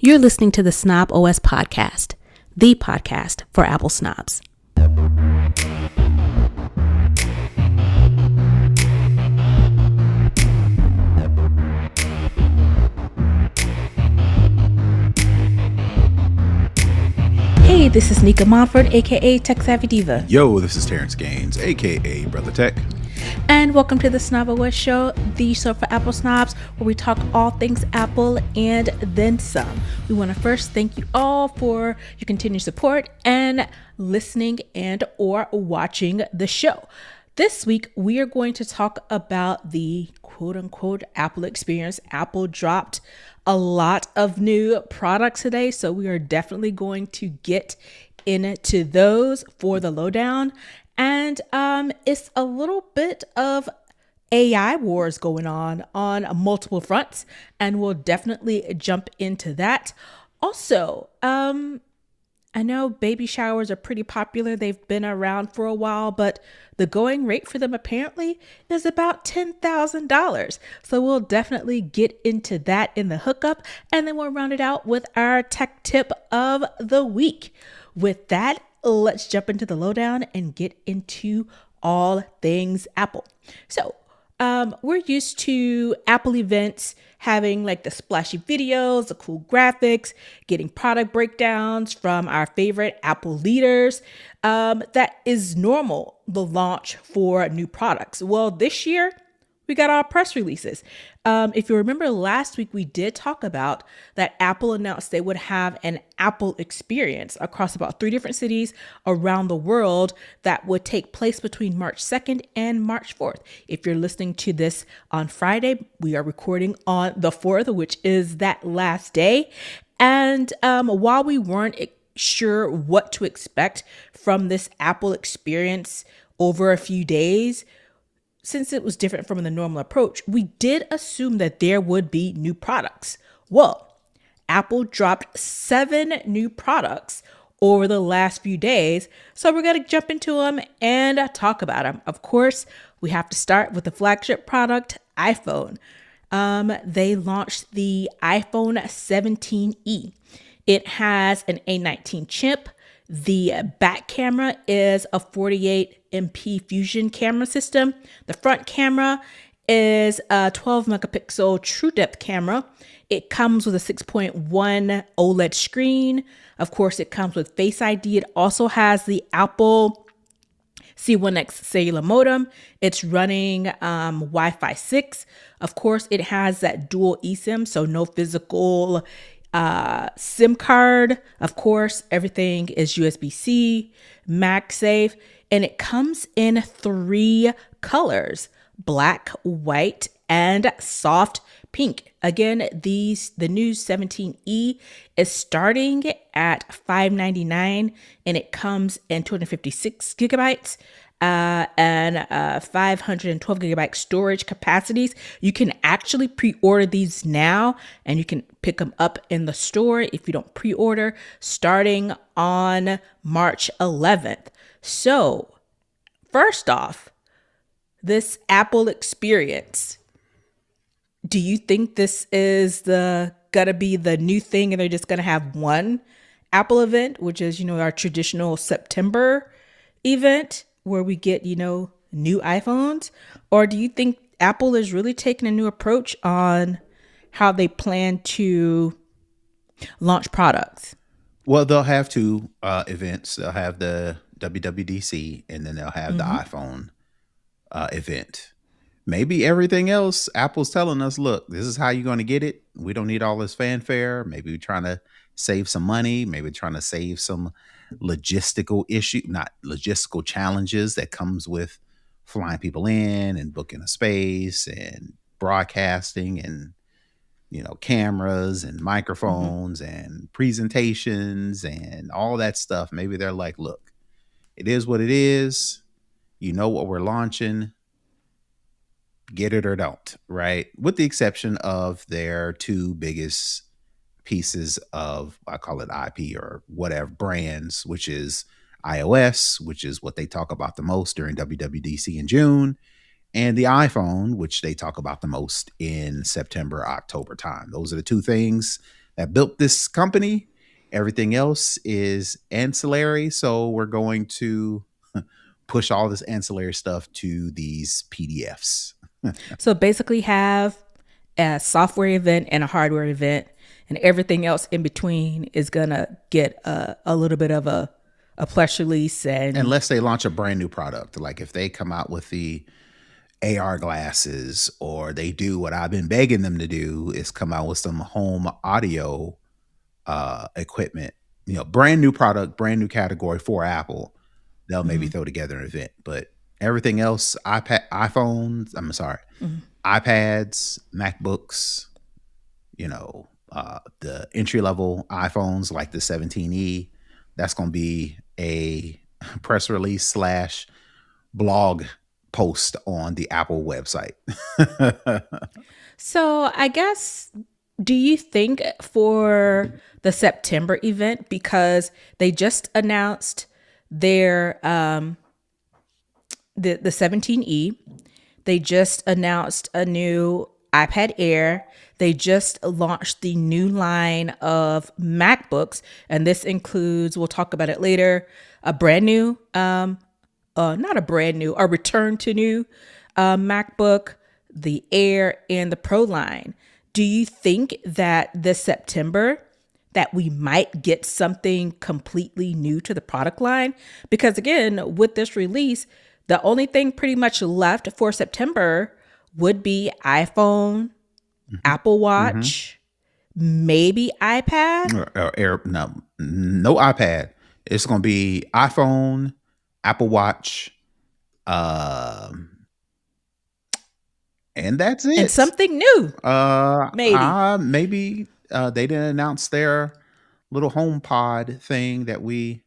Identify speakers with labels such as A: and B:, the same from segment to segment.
A: You're listening to the Snob OS podcast, the podcast for Apple snobs. Hey, this is Nica Montford, aka Tech Savvy Diva.
B: Yo, this is Terrance Gaines, aka Brother Tech.
A: And welcome to the Snob OS Show, the show for Apple snobs, where we talk all things Apple and then some. We want to first thank you all for your continued support and listening and or watching the show. This week, we are going to talk about the quote-unquote Apple experience. Apple dropped a lot of new products today, so we are definitely going to get into those for the lowdown. And it's a little bit of AI wars going on multiple fronts, and we'll definitely jump into that. Also, I know baby showers are pretty popular. They've been around for a while, but the going rate for them apparently is about $10,000. So we'll definitely get into that in the hookup, and then we'll round it out with our tech tip of the week. With that, let's jump into the lowdown and get into all things Apple. So we're used to Apple events having like the splashy videos, the cool graphics, getting product breakdowns from our favorite Apple leaders. That is normal, the launch for new products. Well, this year, we got our press releases. If you remember last week, we did talk about that Apple announced they would have an Apple experience across about 3 different cities around the world that would take place between March 2nd and March 4th. If you're listening to this on Friday, we are recording on the 4th, which is that last day. And while we weren't sure what to expect from this Apple experience over a few days, since it was different from the normal approach, we did assume that there would be new products. Well, Apple dropped 7 new products over the last few days, so we're going to jump into them and talk about them. Of course, we have to start with the flagship product, iPhone. They launched the iPhone 17e. It has an A19 chip. The back camera is a 48 MP Fusion camera system. The front camera is a 12 megapixel true depth camera. It comes with a 6.1 OLED screen. Of course, it comes with Face ID. It also has the Apple C1X cellular modem. It's running Wi-Fi 6. Of course, it has that dual eSIM, so no physical SIM card. Of course, everything is USB-C, MagSafe, and it comes in 3 colors: black, white, and soft pink. Again, the new 17e is starting at $599, and it comes in 256 gigabytes. And 512 gigabyte storage capacities. You can actually pre-order these now, and you can pick them up in the store if you don't pre-order, starting on March 11th. So first off, this Apple experience, do you think this is gonna be the new thing and they're just gonna have one Apple event, which is, our traditional September event where we get, new iPhones? Or do you think Apple is really taking a new approach on how they plan to launch products?
B: Well, they'll have 2 events. They'll have the WWDC, and then they'll have the iPhone event. Maybe everything else, Apple's telling us, look, this is how you're going to get it. We don't need all this fanfare. Maybe we're trying to save some money. Maybe trying to save some logistical challenges that comes with flying people in and booking a space and broadcasting and cameras and microphones and presentations and all that stuff. Maybe they're like, look, it is what it is. You know what we're launching. Get it or don't, right? With the exception of their 2 biggest pieces of, I call it IP or whatever, brands, which is iOS, which is what they talk about the most during WWDC in June, and the iPhone, which they talk about the most in September, October time. Those are the 2 things that built this company. Everything else is ancillary. So we're going to push all this ancillary stuff to these PDFs.
A: So basically have a software event and a hardware event, and everything else in between is gonna get a little bit of a press release. And
B: Unless they launch a brand new product, like if they come out with the AR glasses, or they do what I've been begging them to do, is come out with some home audio equipment, brand new product, brand new category for Apple, they'll maybe throw together an event. But everything else, iPads, MacBooks, the entry level iPhones like the 17e, that's going to be a press release slash blog post on the Apple website.
A: so I guess, do you think for the September event, because they just announced their the 17e, they just announced a new iPad Air. They just launched the new line of MacBooks, and this includes, we'll talk about it later, a brand new, not a brand new, a return to new MacBook, the Air, and the Pro line. Do you think that this September that we might get something completely new to the product line? Because again, with this release, the only thing pretty much left for September would be iPhone, Apple Watch, maybe iPad.
B: Or Air, no iPad. It's going to be iPhone, Apple Watch, and that's it.
A: And something new.
B: Maybe they didn't announce their little HomePod thing that the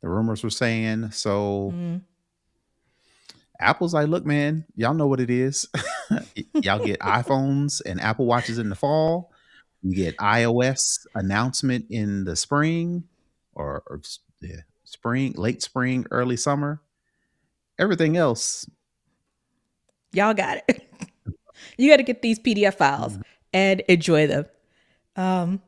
B: rumors were saying. So Apple's like, look, man, y'all know what it is. Y'all get iPhones and Apple Watches in the fall. You get iOS announcement in the spring, or spring, late spring, early summer. Everything else,
A: y'all got it. You got to get these PDF files and enjoy them. All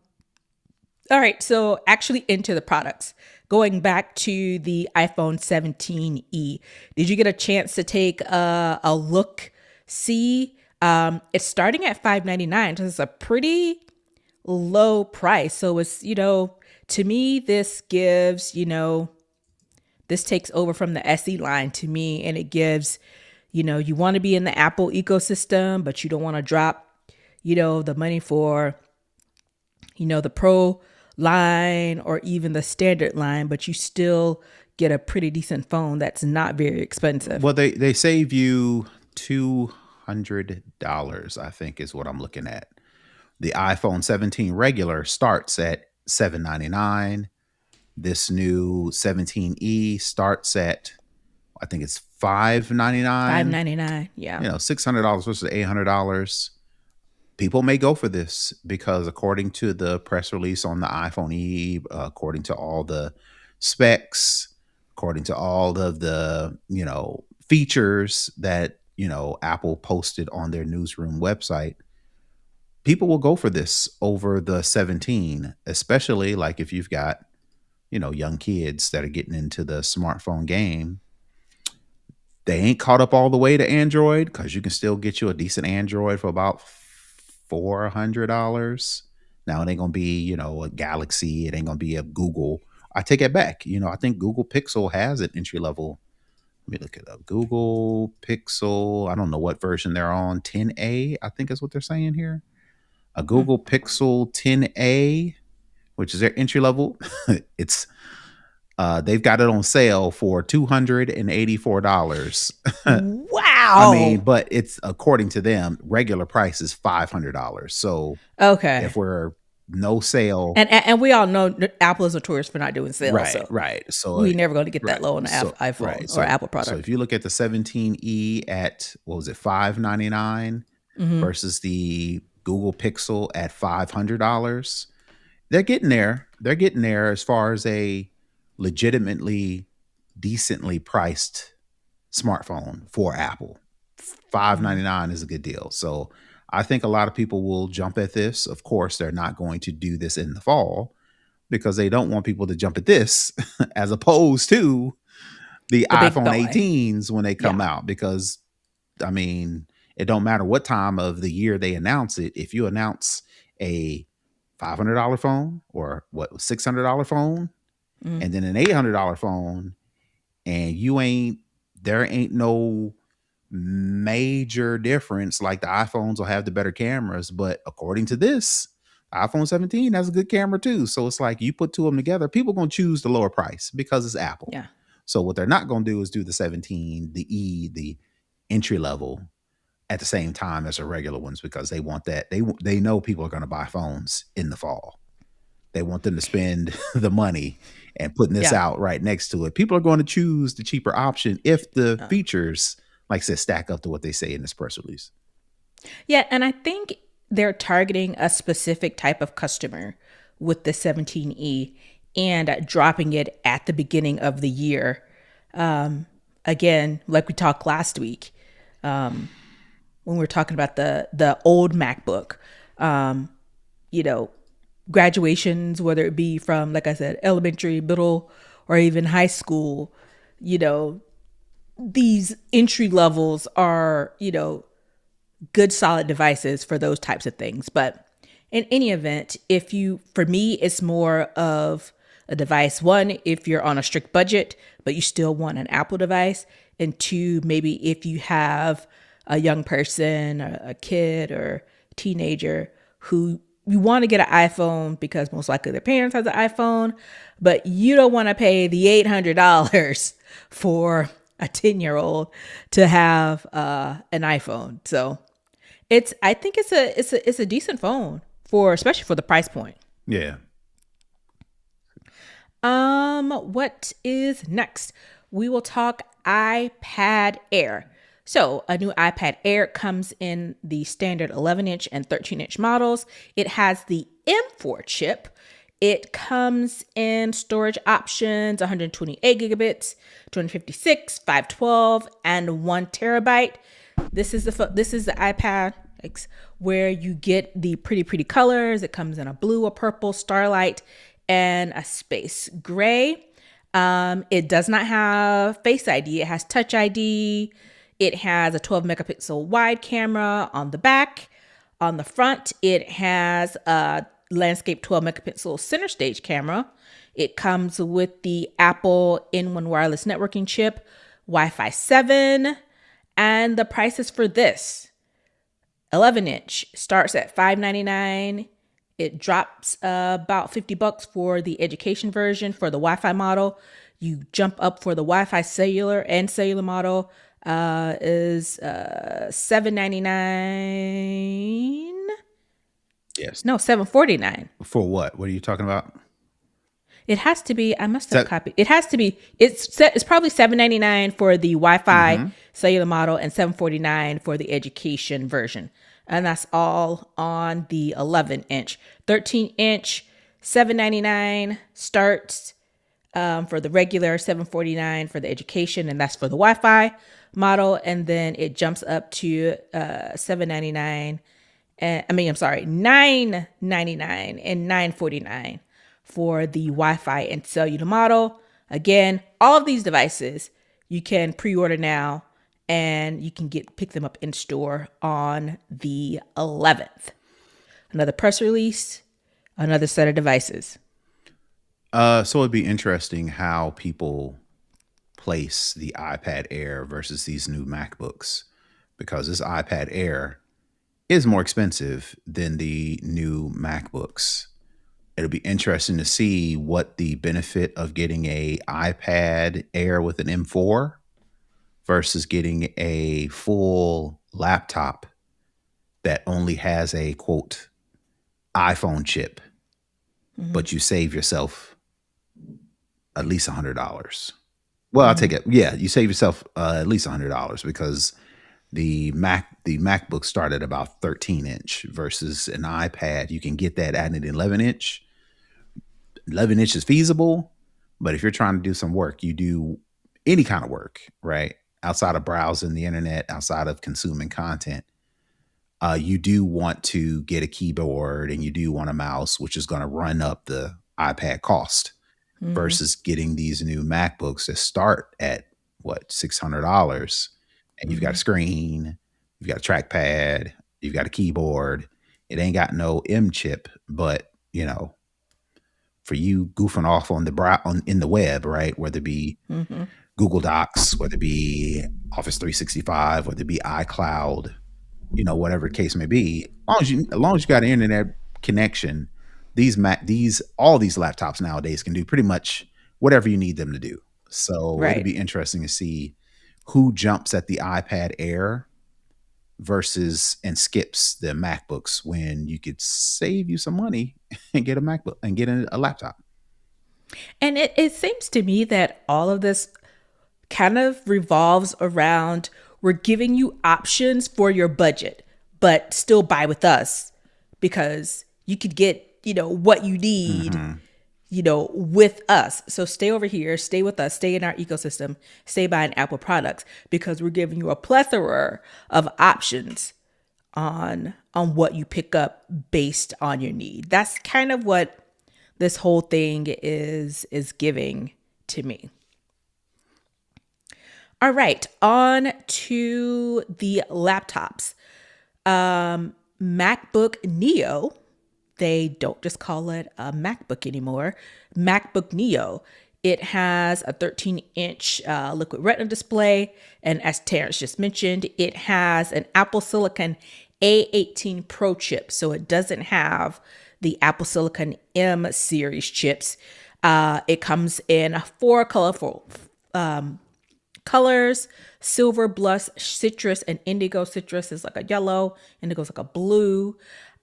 A: right, so actually into the products. Going back to the iPhone 17e, did you get a chance to take a look? See, it's starting at $599, so it's a pretty low price. So it's, to me, this gives, this takes over from the SE line to me, and it gives, you want to be in the Apple ecosystem, but you don't want to drop, the money for, the Pro line or even the standard line, but you still get a pretty decent phone that's not very expensive.
B: Well, they save you $200, I think, is what I'm looking at. The iPhone 17 regular starts at $799. This new 17e starts at, I think it's $599.
A: $599, yeah.
B: $600 versus $800. People may go for this because, according to the press release on the iPhone E, according to all the specs, according to all of the features that Apple posted on their newsroom website, people will go for this over the 17, especially like if you've got young kids that are getting into the smartphone game. They ain't caught up all the way to Android, because you can still get you a decent Android for about $400. Now it ain't gonna be a Galaxy, it ain't gonna be a Google. I take it back. I think Google Pixel has an entry level. Let me look it up. Google Pixel, I don't know what version they're on. 10A, I think is what they're saying here. A Google Pixel 10A, which is their entry level. It's they've got it on sale for $284.
A: Wow.
B: I mean, but it's, according to them, regular price is $500. So
A: okay,
B: if we're no sale,
A: and we all know Apple is notorious for not doing sales,
B: right. So
A: we're never going to get that low on the iPhone or Apple product.
B: So if you look at the 17e at, what was it, $599 versus the Google Pixel at $500, they're getting there. They're getting there as far as a legitimately decently priced smartphone for Apple. $599 is a good deal. So I think a lot of people will jump at this. Of course, they're not going to do this in the fall because they don't want people to jump at this as opposed to the
A: The big
B: iPhone
A: boy.
B: 18s when they come
A: Yeah.
B: out. Because, I mean, it don't matter what time of the year they announce it. If you announce a $500 phone or what, $600 phone,
A: Mm.
B: and then an $800 phone, and there ain't no major difference. Like the iPhones will have the better cameras, but according to this, iPhone 17 has a good camera too. So it's like you put two of them together, people going to choose the lower price because it's Apple.
A: Yeah.
B: So what they're not going to do is do the 17, the E, the entry level at the same time as the regular ones, because they want that. They know people are going to buy phones in the fall. They want them to spend the money, and putting this
A: Yeah.
B: out right next to it, people are going to choose the cheaper option if the features, like I said, stack up to what they say in this press release.
A: Yeah, and I think they're targeting a specific type of customer with the 17E and dropping it at the beginning of the year. Again, like we talked last week, when we were talking about the old MacBook, you know, graduations, whether it be from, like I said, elementary, middle, or even high school, you know, these entry levels are, you know, good solid devices for those types of things. But in any event, for me, it's more of a device. One, if you're on a strict budget, but you still want an Apple device. And two, maybe if you have a young person, or a kid or teenager who you want to get an iPhone because most likely their parents have the iPhone, but you don't want to pay the $800 for a 10-year-old to have an iPhone. So I think it's a decent phone especially for the price point.
B: Yeah.
A: What is next? We will talk iPad Air. So a new iPad Air comes in the standard 11-inch and 13-inch models. It has the M4 chip. It comes in storage options: 128 gigabits, 256, 512, and 1 terabyte. This is the iPad where you get the pretty colors. It comes in a blue, a purple, starlight, and a space gray. It does not have Face ID. It has Touch ID. It has a 12 megapixel wide camera on the back. On the front, it has a landscape 12 megapixel center stage camera. It comes with the Apple N1 wireless networking chip, Wi-Fi 7, and the prices for this 11-inch starts at $599. It drops about $50 for the education version. For the Wi-Fi model, you jump up for the Wi-Fi cellular model is $799.
B: Yes.
A: No, $749.
B: For what? What are you talking about?
A: It has to be. I must have copied. It has to be. It's probably $799 for the Wi-Fi cellular model and $749 for the education version, and that's all on the 11-inch. 13-inch, $799 starts for the regular, $749 for the education, and that's for the Wi-Fi model, and then it jumps up to $799. $999 and $949 for the Wi-Fi and cellular model. Again, all of these devices you can pre-order now, and you can pick them up in store on the 11th. Another press release, another set of devices.
B: So it'd be interesting how people place the iPad Air versus these new MacBooks, because this iPad Air is more expensive than the new MacBooks. It'll be interesting to see what the benefit of getting a iPad Air with an M4 versus getting a full laptop that only has a quote iPhone chip, but you save yourself at least $100. Well, I'll take it. Yeah, you save yourself at least $100 because the MacBook started about 13-inch versus an iPad. You can get that at an 11-inch. 11-inch is feasible, but if you're trying to do some work, you do any kind of work, right? Outside of browsing the internet, outside of consuming content, You do want to get a keyboard and you do want a mouse, which is going to run up the iPad cost
A: Hmm.
B: versus getting these new MacBooks that start at what, $600, and you've got a
A: Hmm.
B: screen, you've got a trackpad, you've got a keyboard. It ain't got no M chip, but for you goofing off on in the web, right? Whether it be
A: Hmm.
B: Google Docs, whether it be Office 365, whether it be iCloud, whatever the case may be, as long as you got an internet connection, all these laptops nowadays can do pretty much whatever you need them to do. So it'll
A: Right.
B: be interesting to see who jumps at the iPad Air versus and skips the MacBooks when you could save you some money and get a MacBook and get a laptop.
A: And it seems to me that all of this kind of revolves around we're giving you options for your budget, but still buy with us because you could get, what you need,
B: Hmm.
A: with us. So stay over here, stay with us, stay in our ecosystem, stay buying Apple products because we're giving you a plethora of options on what you pick up based on your need. That's kind of what this whole thing is giving to me. All right, on to the laptops. MacBook Neo, they don't just call it a MacBook anymore. MacBook Neo. It has a 13-inch liquid retina display, and as Terrance just mentioned, it has an Apple Silicon A18 Pro chip, so it doesn't have the Apple Silicon M series chips. It comes in four colorful colors: silver, blush, citrus, and indigo. Citrus is like a yellow, indigo is like a blue.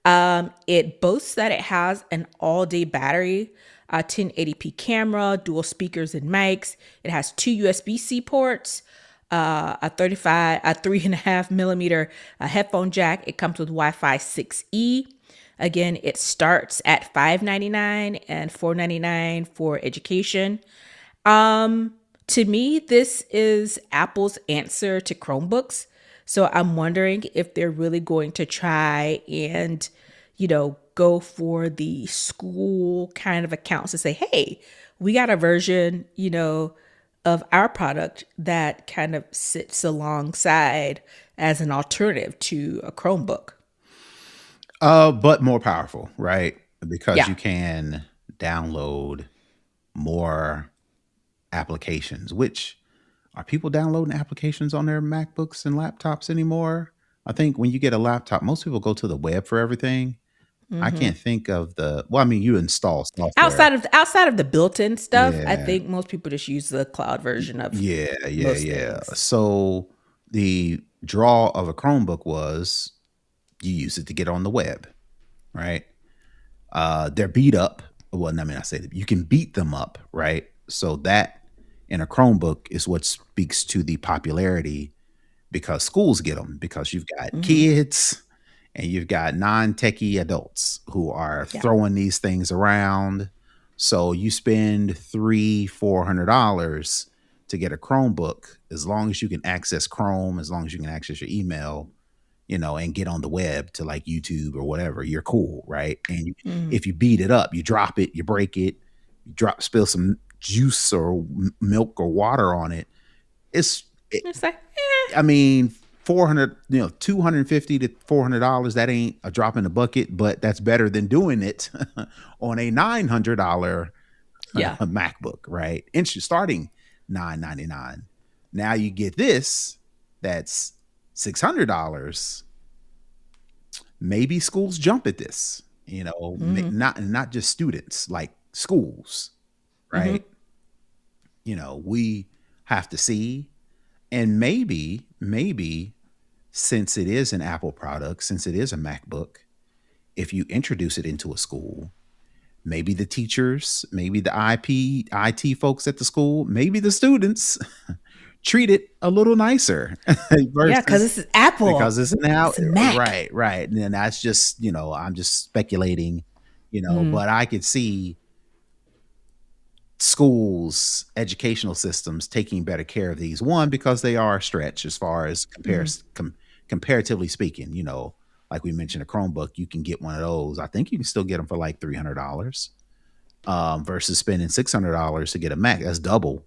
A: It boasts that it has an all-day battery, a 1080p camera, dual speakers and mics. It has two USB-C ports, a 3.5 millimeter headphone jack. It comes with Wi-Fi 6E. Again, it starts at $599 and $499 for education. To me, this is Apple's answer to Chromebooks. So I'm wondering if they're really going to try and, go for the school kind of accounts to say, hey, we got a version, of our product that kind of sits alongside as an alternative to a Chromebook.
B: But more powerful, right? Because
A: Yeah.
B: you can download more applications. Which, are people downloading applications on their MacBooks and laptops anymore? I think when you get a laptop, most people go to the web for everything. I
A: Hmm.
B: can't think of well, I mean, you install software.
A: Outside of the built-in stuff, I
B: Yeah.
A: think most people just use the cloud version of
B: Yeah, yeah,
A: most
B: yeah.
A: things.
B: So the draw of a Chromebook was you use it to get on the web, right? They're beat up. Well, I mean, I say that you can beat them up, right? So that in a Chromebook is what speaks to the popularity, because schools get them because you've got
A: Hmm.
B: kids and you've got non-techie adults who are
A: Yeah.
B: throwing these things around. So you spend $300-400 to get a Chromebook. As long as you can access Chrome, as long as you can access your email, and get on the web to like YouTube or whatever, you're cool, right? And
A: Hmm.
B: if you beat it up, you drop it, you break it, spill some juice or milk or water on it. It's, it,
A: It's like,
B: I mean, 400, 250 to $400. That ain't a drop in the bucket, but that's better than doing it on a $900
A: yeah.
B: MacBook, right? And starting $999. Now you get this, that's $600. Maybe schools jump at this,
A: Hmm.
B: not just students, like schools,
A: Hmm.
B: right? We have to see. And maybe since it is an Apple product, since it is a MacBook, if you introduce it into a school, maybe the teachers, maybe the IT folks at the school, maybe the students treat it a little nicer
A: Yeah, because
B: versus,
A: this is Apple.
B: because it's now
A: It's a Mac.
B: right. And then that's just, I'm just speculating,
A: Mm.
B: but I could see schools, educational systems taking better care of these. One, because they are a stretch as far as
A: Mm.
B: comparatively speaking, like we mentioned, a Chromebook, you can get one of those. I think you can still get them for like $300 versus spending $600 to get a Mac. That's double,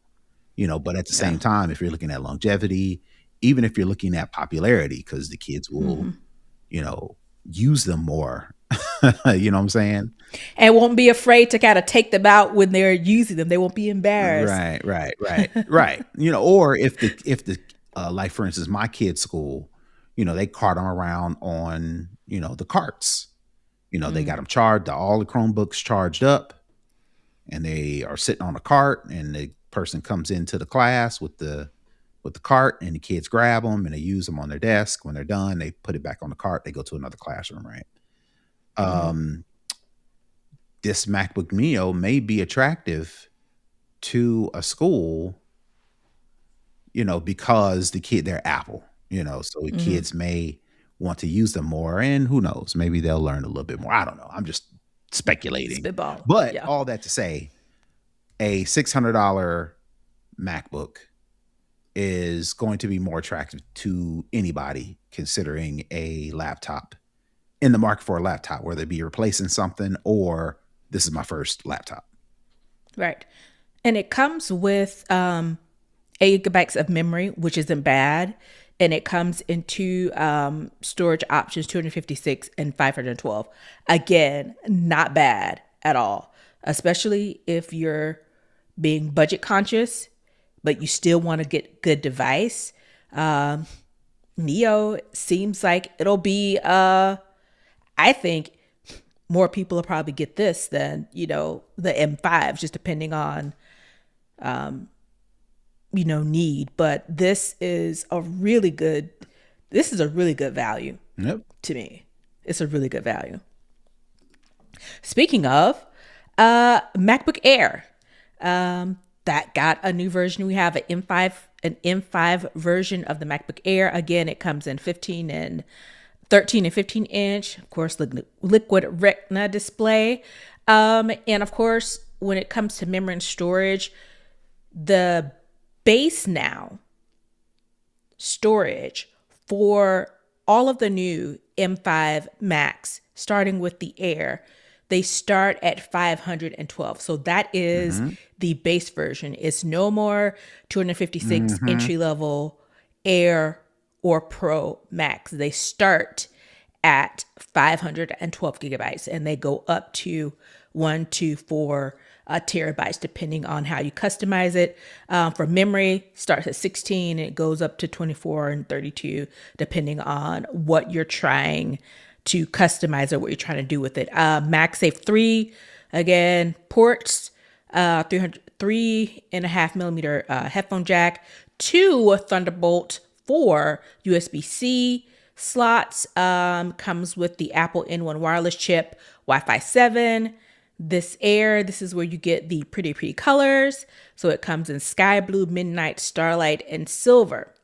B: but at the
A: Yeah.
B: same time, if you're looking at longevity, even if you're looking at popularity, because the kids will, use them more. You know what I'm saying?
A: And won't be afraid to kind of take them out when they're using them. They won't be embarrassed.
B: Right. Or if the like for instance, my kid's school, they cart them around on, the carts. They got them charged, all the Chromebooks charged up, and they are sitting on a cart, and the person comes into the class with the cart, and the kids grab them and they use them on their desk. When they're done, they put it back on the cart, they go to another classroom, right? This MacBook Neo may be attractive to a school, because they're Apple, so the kids may want to use them more, and who knows, maybe they'll learn a little bit more. I don't know. I'm just speculating.
A: Spitball.
B: But
A: Yeah.
B: all that to say, a $600 MacBook is going to be more attractive to anybody considering a laptop, in the market for a laptop, whether it be replacing something or this is my first laptop.
A: Right. And it comes with 8 GB of memory, which isn't bad. And it comes into storage options 256 and 512. Again, not bad at all, especially if you're being budget conscious, but you still want to get good device. Neo seems like it'll be, I think more people will probably get this than, the M5s, just depending on, need. But this is a really good value.
B: Yep.
A: To me. It's a really good value. Speaking of, MacBook Air, that got a new version. We have an M5 version of the MacBook Air. Again, it comes in 13 and 15 inch, of course, liquid retina display. And of course, when it comes to memory and storage, the base now storage for all of the new M5 Macs, starting with the Air, they start at 512. So that is the base version. It's no more 256 entry level Air or Pro Max. They start at 512 gigabytes and they go up to 1 to 4 terabytes, depending on how you customize it. For memory, starts at 16 and it goes up to 24 and 32, depending on what you're trying to customize or what you're trying to do with it. MagSafe 3, again, ports, 3.5 millimeter headphone jack, 2 Thunderbolt 4 USB-C slots, comes with the Apple N1 wireless chip, Wi-Fi 7. This Air, this is where you get the pretty colors. So it comes in sky blue, midnight, starlight, and silver.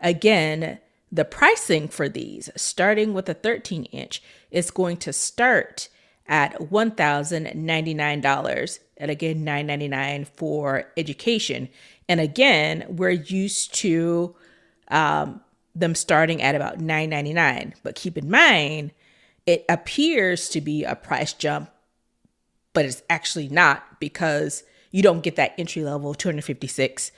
A: Again, the pricing for these, starting with a 13 inch, is going to start at $1,099. And again, $999 for education. And again, we're used to them starting at about $999. But keep in mind, it appears to be a price jump, but it's actually not, because you don't get that entry level 256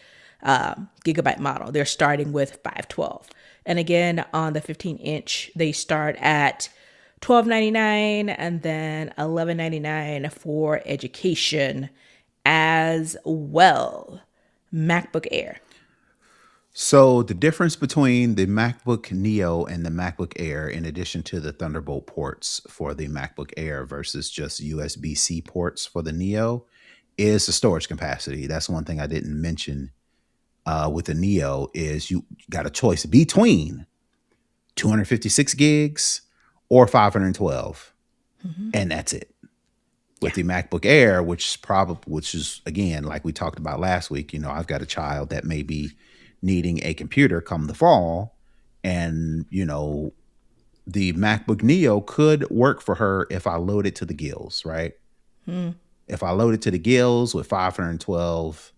A: gigabyte model. They're starting with 512. And again, on the 15 inch, they start at $12.99 and then $11.99 for education as well. MacBook Air.
B: So the difference between the MacBook Neo and the MacBook Air, in addition to the Thunderbolt ports for the MacBook Air versus just USB-C ports for the Neo, is the storage capacity. That's one thing I didn't mention with the Neo, is you got a choice between 256 gigs or 512, and that's it. With the MacBook Air, which is again, like we talked about last week, I've got a child that may be needing a computer come the fall, and the MacBook Neo could work for her if I load it to the gills, right? If I load it to the gills with 512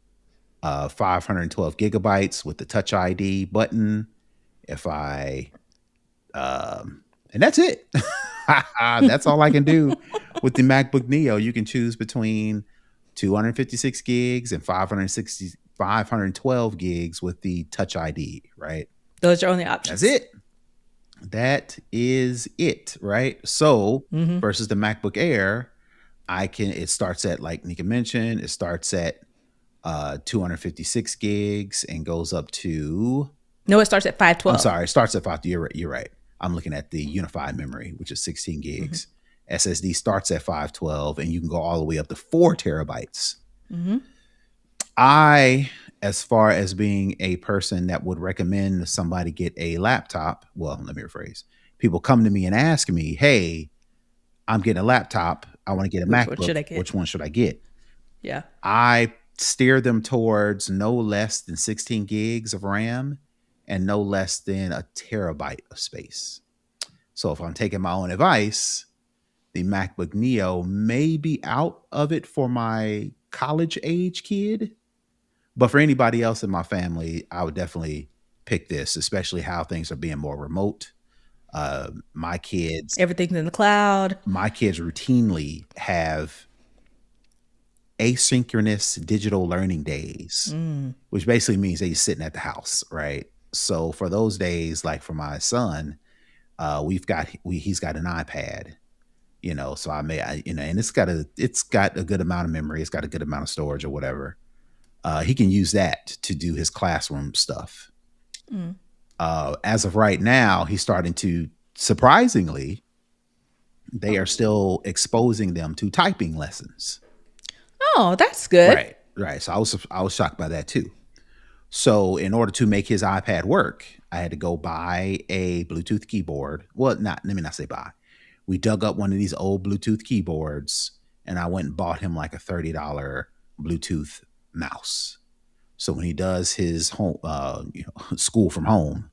B: gigabytes with the Touch ID button, if I And that's it. That's all I can do with the MacBook Neo. You can choose between 256 gigs and 512 gigs with the Touch ID, right?
A: Those are only
B: That's
A: options.
B: it. That is it, right? So versus the MacBook Air, it starts at, like Nica mentioned, it starts at 256 gigs and goes up to,
A: No, it starts at 512.
B: I'm sorry, it starts at 5. You're right. I'm looking at the unified memory, which is 16 gigs. SSD starts at 512 and you can go all the way up to 4 terabytes. As far as being a person that would recommend somebody get a laptop, well, let me rephrase. People come to me and ask me, hey, I'm getting a laptop. I want to get a
A: Which
B: MacBook.
A: one should I get?
B: Which one should I get?
A: Yeah.
B: I steer them towards no less than 16 gigs of RAM and no less than a terabyte of space. So if I'm taking my own advice, the MacBook Neo may be out of it for my college age kid. But for anybody else in my family, I would definitely pick this, especially how things are being more remote. My kids
A: Everything's in the cloud.
B: routinely have asynchronous digital learning days, which basically means they're sitting at the house, right? So for those days, like for my son, he's got an iPad, so and it's got a good amount of memory, it's got a good amount of storage or whatever. He can use that to do his classroom stuff. As of right now, he's starting to, surprisingly, they are still exposing them to typing lessons.
A: Oh, that's good.
B: Right. So I was shocked by that too. So in order to make his iPad work, I had to go buy a Bluetooth keyboard. Well, let me not say buy. We dug up one of these old Bluetooth keyboards and I went and bought him like a $30 Bluetooth mouse. So when he does his home, school from home,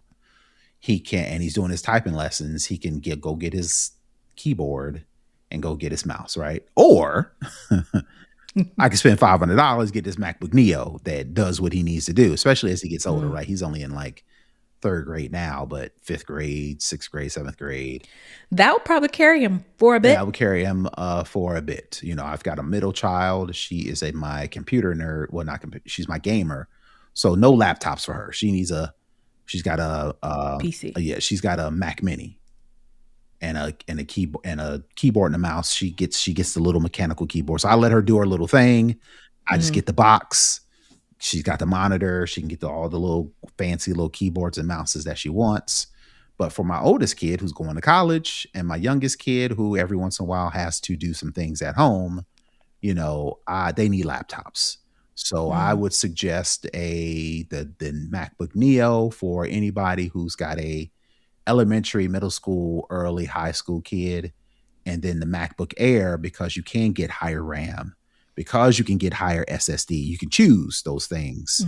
B: and he's doing his typing lessons, he can go get his keyboard and go get his mouse, right? Or I could spend $500, get this MacBook Neo that does what he needs to do, especially as he gets older, right? He's only in like 3rd grade now, but 5th grade, 6th grade, 7th grade.
A: That would probably carry him for a bit.
B: Yeah, I would carry him for a bit. I've got a middle child. She is my computer nerd. Well, not computer. She's my gamer. So no laptops for her. She's got a
A: PC.
B: Yeah, she's got a Mac Mini and a keyboard and a mouse. She gets the little mechanical keyboard. So I let her do her little thing. I just get the box. She's got the monitor. She can get all the little fancy little keyboards and mouses that she wants. But for my oldest kid who's going to college and my youngest kid who every once in a while has to do some things at home, they need laptops. So I would suggest the MacBook Neo for anybody who's got a elementary, middle school, early high school kid, and then the MacBook Air because you can get higher RAM, because you can get higher SSD. You can choose those things.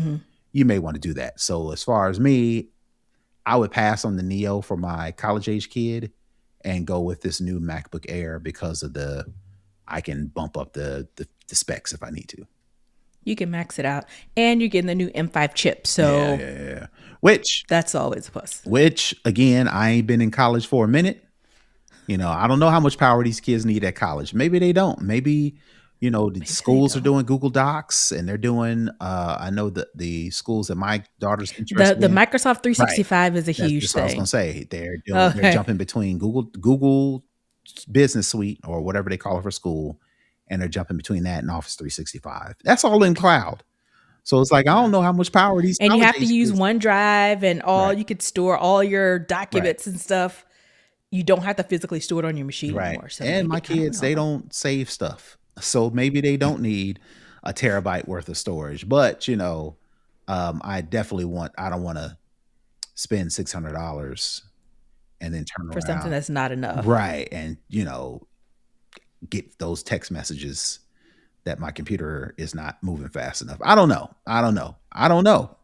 B: You may want to do that. So as far as me, I would pass on the Neo for my college age kid and go with this new MacBook Air because of I can bump up the specs if I need to.
A: You can max it out, and you're getting the new M5 chip. So
B: yeah. Which
A: that's always a plus.
B: Which again, I ain't been in college for a minute. I don't know how much power these kids need at college. Maybe they don't. Maybe the schools are doing Google Docs and they're doing. I know that the schools that my daughter's interested
A: the
B: in,
A: Microsoft 365 is a huge
B: that's
A: thing.
B: what I was gonna say. They're jumping between Google Business Suite or whatever they call it for school, and they're jumping between that and Office 365. That's all in cloud. So it's like I don't know how much power these.
A: And you have to use OneDrive and you could store all your documents and stuff. You don't have to physically store it on your machine anymore. So
B: and my kids, they don't save stuff. So maybe they don't need a terabyte worth of storage. But, I definitely I don't want to spend $600 and then turn around.
A: For something that's not enough.
B: Right. And, get those text messages that my computer is not moving fast enough. I don't know.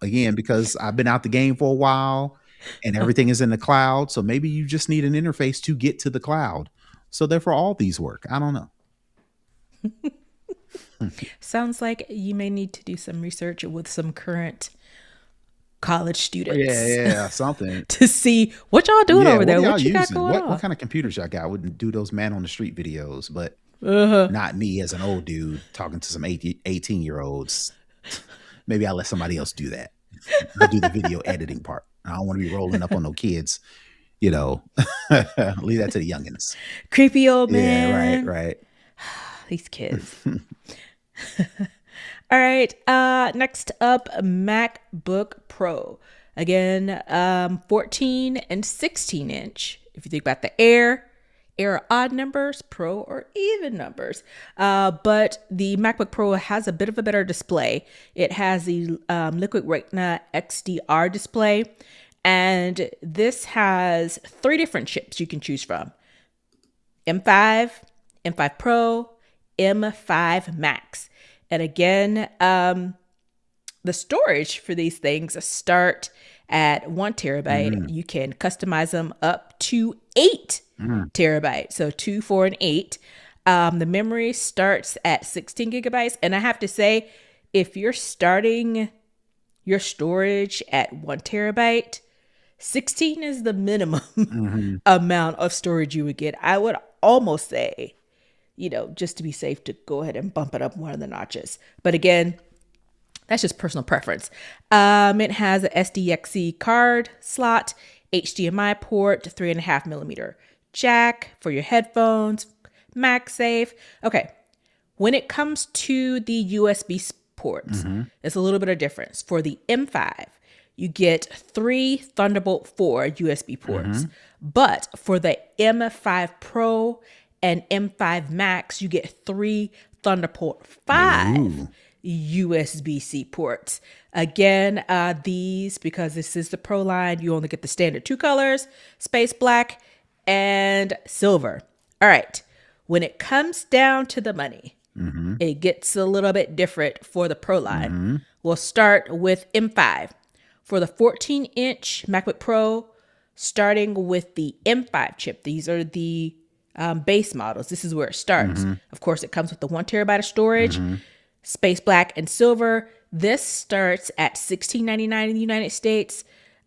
B: Again, because I've been out the game for a while and everything is in the cloud. So maybe you just need an interface to get to the cloud. So therefore all these work. I don't know.
A: Sounds like you may need to do some research with some current college students
B: Yeah, something.
A: to see what y'all doing
B: Yeah,
A: over
B: what
A: there.
B: are y'all
A: What you got
B: using?
A: going
B: What
A: on?
B: kind of computers y'all got? I wouldn't do those man on the street videos, but
A: Uh-huh.
B: not me as an old dude talking to some 18-year-olds. Maybe I'll let somebody else do that. They'll do the video editing part. I don't want to be rolling up on no kids, you know. Leave that to the youngins.
A: Creepy old
B: Yeah, right,
A: man.
B: right.
A: These kids. All right. Next up, MacBook Pro. Again, 14 and 16 inch. If you think about the Air are odd numbers, Pro are even numbers. But the MacBook Pro has a bit of a better display. It has the Liquid Retina XDR display, and this has 3 different chips you can choose from: M5, M5 Pro, M5 Max. And again, the storage for these things start at 1 terabyte. You can customize them up to 8 terabytes. So 2, 4, and 8. The memory starts at 16 gigabytes. And I have to say, if you're starting your storage at 1 terabyte, 16 is the minimum amount of storage you would get. I would almost say, just to be safe, to go ahead and bump it up one of the notches. But again, that's just personal preference. It has a SDXC card slot, HDMI port, 3.5 millimeter jack for your headphones, MagSafe. Okay, when it comes to the USB ports, it's a little bit of difference. For the M5, you get 3 Thunderbolt 4 USB ports. But for the M5 Pro and M5 Max, you get 3 Thunderbolt 5 USB-C ports. Again, these, because this is the Pro line, you only get the standard 2 colors, space black and silver. All right. When it comes down to the money, it gets a little bit different for the Pro line. We'll start with M5. For the 14-inch MacBook Pro, starting with the M5 chip. These are the base models. This is where it starts. Of course, it comes with the 1 terabyte of storage, space black and silver. This starts at $16.99 in the United States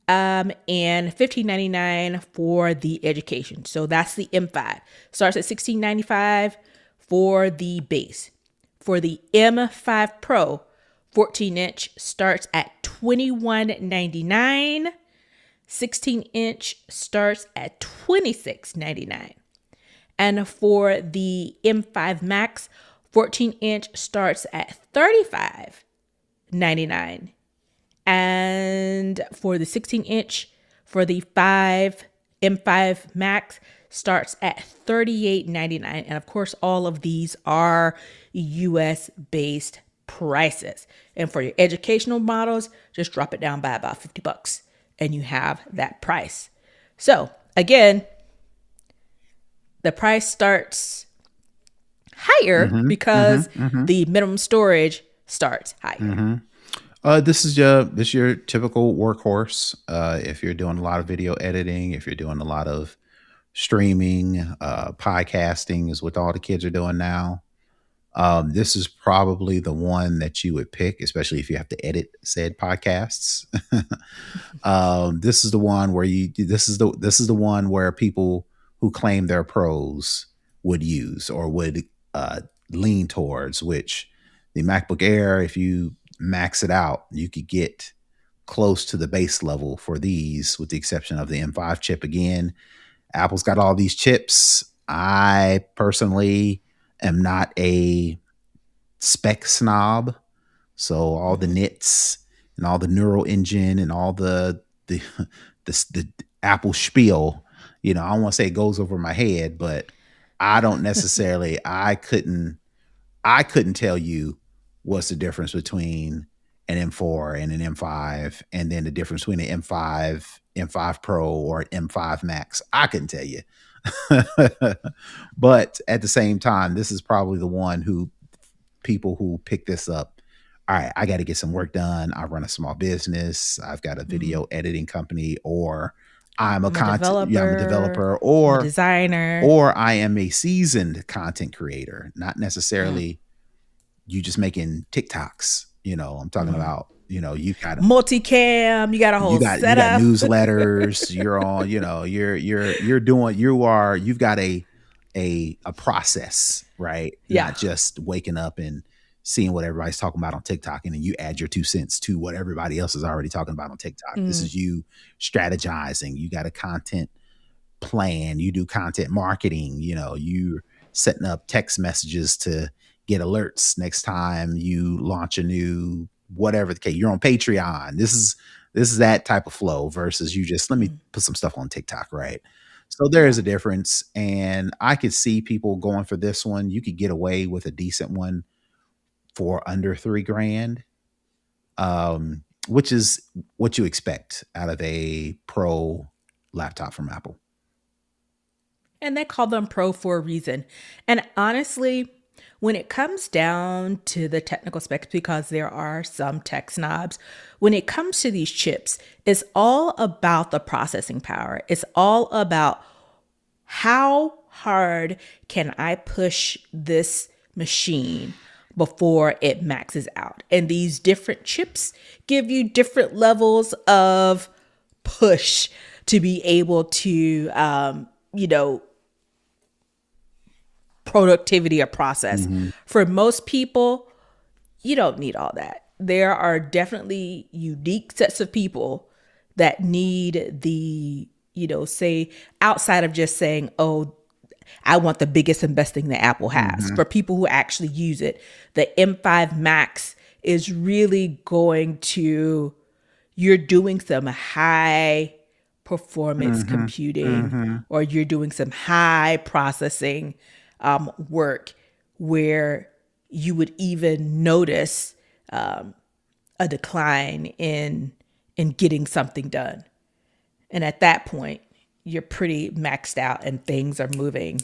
A: and $15.99 for the education. So that's the M5. Starts at $16.95 for the base. For the M5 Pro, 14-inch starts at $21.99. 16-inch starts at $26.99. And for the M5 Max, 14-inch starts at $35.99. And for the 16-inch, for the M5 Max, starts at $38.99. And of course, all of these are US-based prices. And for your educational models, just drop it down by about $50 and you have that price. So again, the price starts higher because the minimum storage starts higher.
B: This is your typical workhorse. If you're doing a lot of video editing, if you're doing a lot of streaming, podcasting is what all the kids are doing now. This is probably the one that you would pick, especially if you have to edit said podcasts. This is the one where this is the one where people who claim they're pros would use or would lean towards, which the MacBook Air, if you max it out, you could get close to the base level for these, with the exception of the M5 chip. Again, Apple's got all these chips. I personally am not a spec snob. So all the nits and all the neural engine and all the Apple spiel, I don't want to say it goes over my head, but I don't necessarily, I couldn't tell you what's the difference between an M4 and an M5, and then the difference between an M5 Pro or an M5 Max. I couldn't tell you. But at the same time, this is probably the one who people who pick this up. All right, I got to get some work done. I run a small business. I've got a video editing company, or I'm a developer, or
A: I'm a designer,
B: or I am a seasoned content creator, not necessarily you just making TikToks. I'm talking about, You got
A: multicam. You got a whole
B: you got
A: setup.
B: newsletters. You're on. You're doing. You've got a process, right?
A: Yeah.
B: Not just waking up and seeing what everybody's talking about on TikTok, and then you add your 2 cents to what everybody else is already talking about on TikTok. This is you strategizing. You got a content plan. You do content marketing. You're setting up text messages to get alerts next time you launch a new whatever the case. You're on Patreon. This is that type of flow versus you just let me put some stuff on TikTok, right? So there is a difference, and I could see people going for this one. You could get away with a decent one for under $3,000, which is what you expect out of a pro laptop from Apple.
A: And they call them pro for a reason. And honestly, when it comes down to the technical specs, because there are some tech snobs, when it comes to these chips, it's all about the processing power. It's all about how hard can I push this machine before it maxes out. And these different chips give you different levels of push to be able to, productivity or process. For most people, you don't need all that. There are definitely unique sets of people that need the, say outside of just saying, oh, I want the biggest and best thing that Apple has. For people who actually use it, the M5 Max is really going to, you're doing some high performance computing, or you're doing some high processing work where you would even notice a decline in getting something done. And at that point, you're pretty maxed out and things are moving,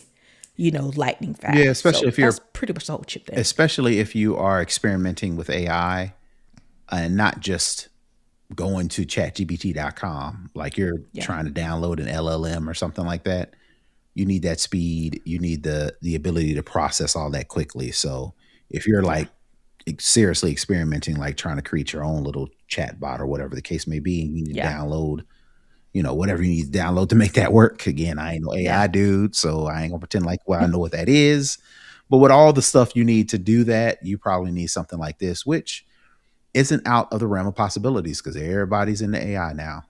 A: lightning fast.
B: Yeah, especially if you're
A: that's pretty much the whole chip thing.
B: Especially if you are experimenting with AI and not just going to chatgpt.com, like you're trying to download an LLM or something like that. You need that speed. You need the ability to process all that quickly. So if you're like seriously experimenting, like trying to create your own little chat bot or whatever the case may be, and you need to download, whatever you need to download to make that work. Again, I ain't no AI dude, so I ain't gonna pretend like I know what that is. But with all the stuff you need to do that, you probably need something like this, which isn't out of the realm of possibilities because everybody's into AI now.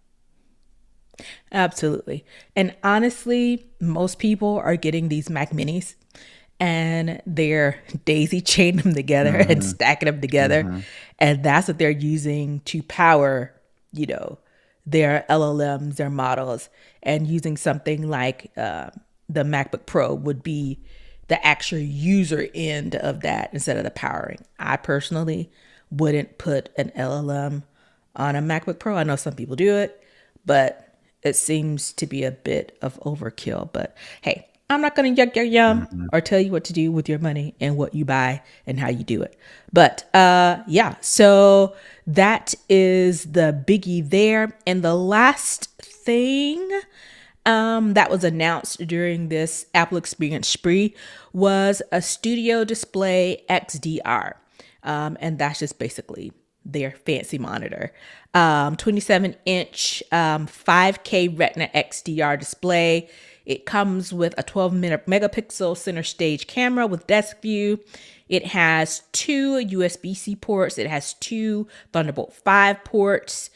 A: Absolutely. And honestly, most people are getting these Mac Minis and they're daisy chaining them together and stacking them together. And that's what they're using to power, their LLMs, their models, and using something like the MacBook Pro would be the actual user end of that instead of the powering. I personally wouldn't put an LLM on a MacBook Pro. I know some people do it, but it seems to be a bit of overkill. But hey, I'm not going to yuck your yum or tell you what to do with your money and what you buy and how you do it. But so that is the biggie there. And the last thing that was announced during this Apple Experience Spree was a Studio Display XDR. And that's just basically their fancy monitor. 27-inch 5K Retina XDR display. It comes with a 12-megapixel center stage camera with desk view. It has 2 USB-C ports. It has 2 Thunderbolt 5 ports.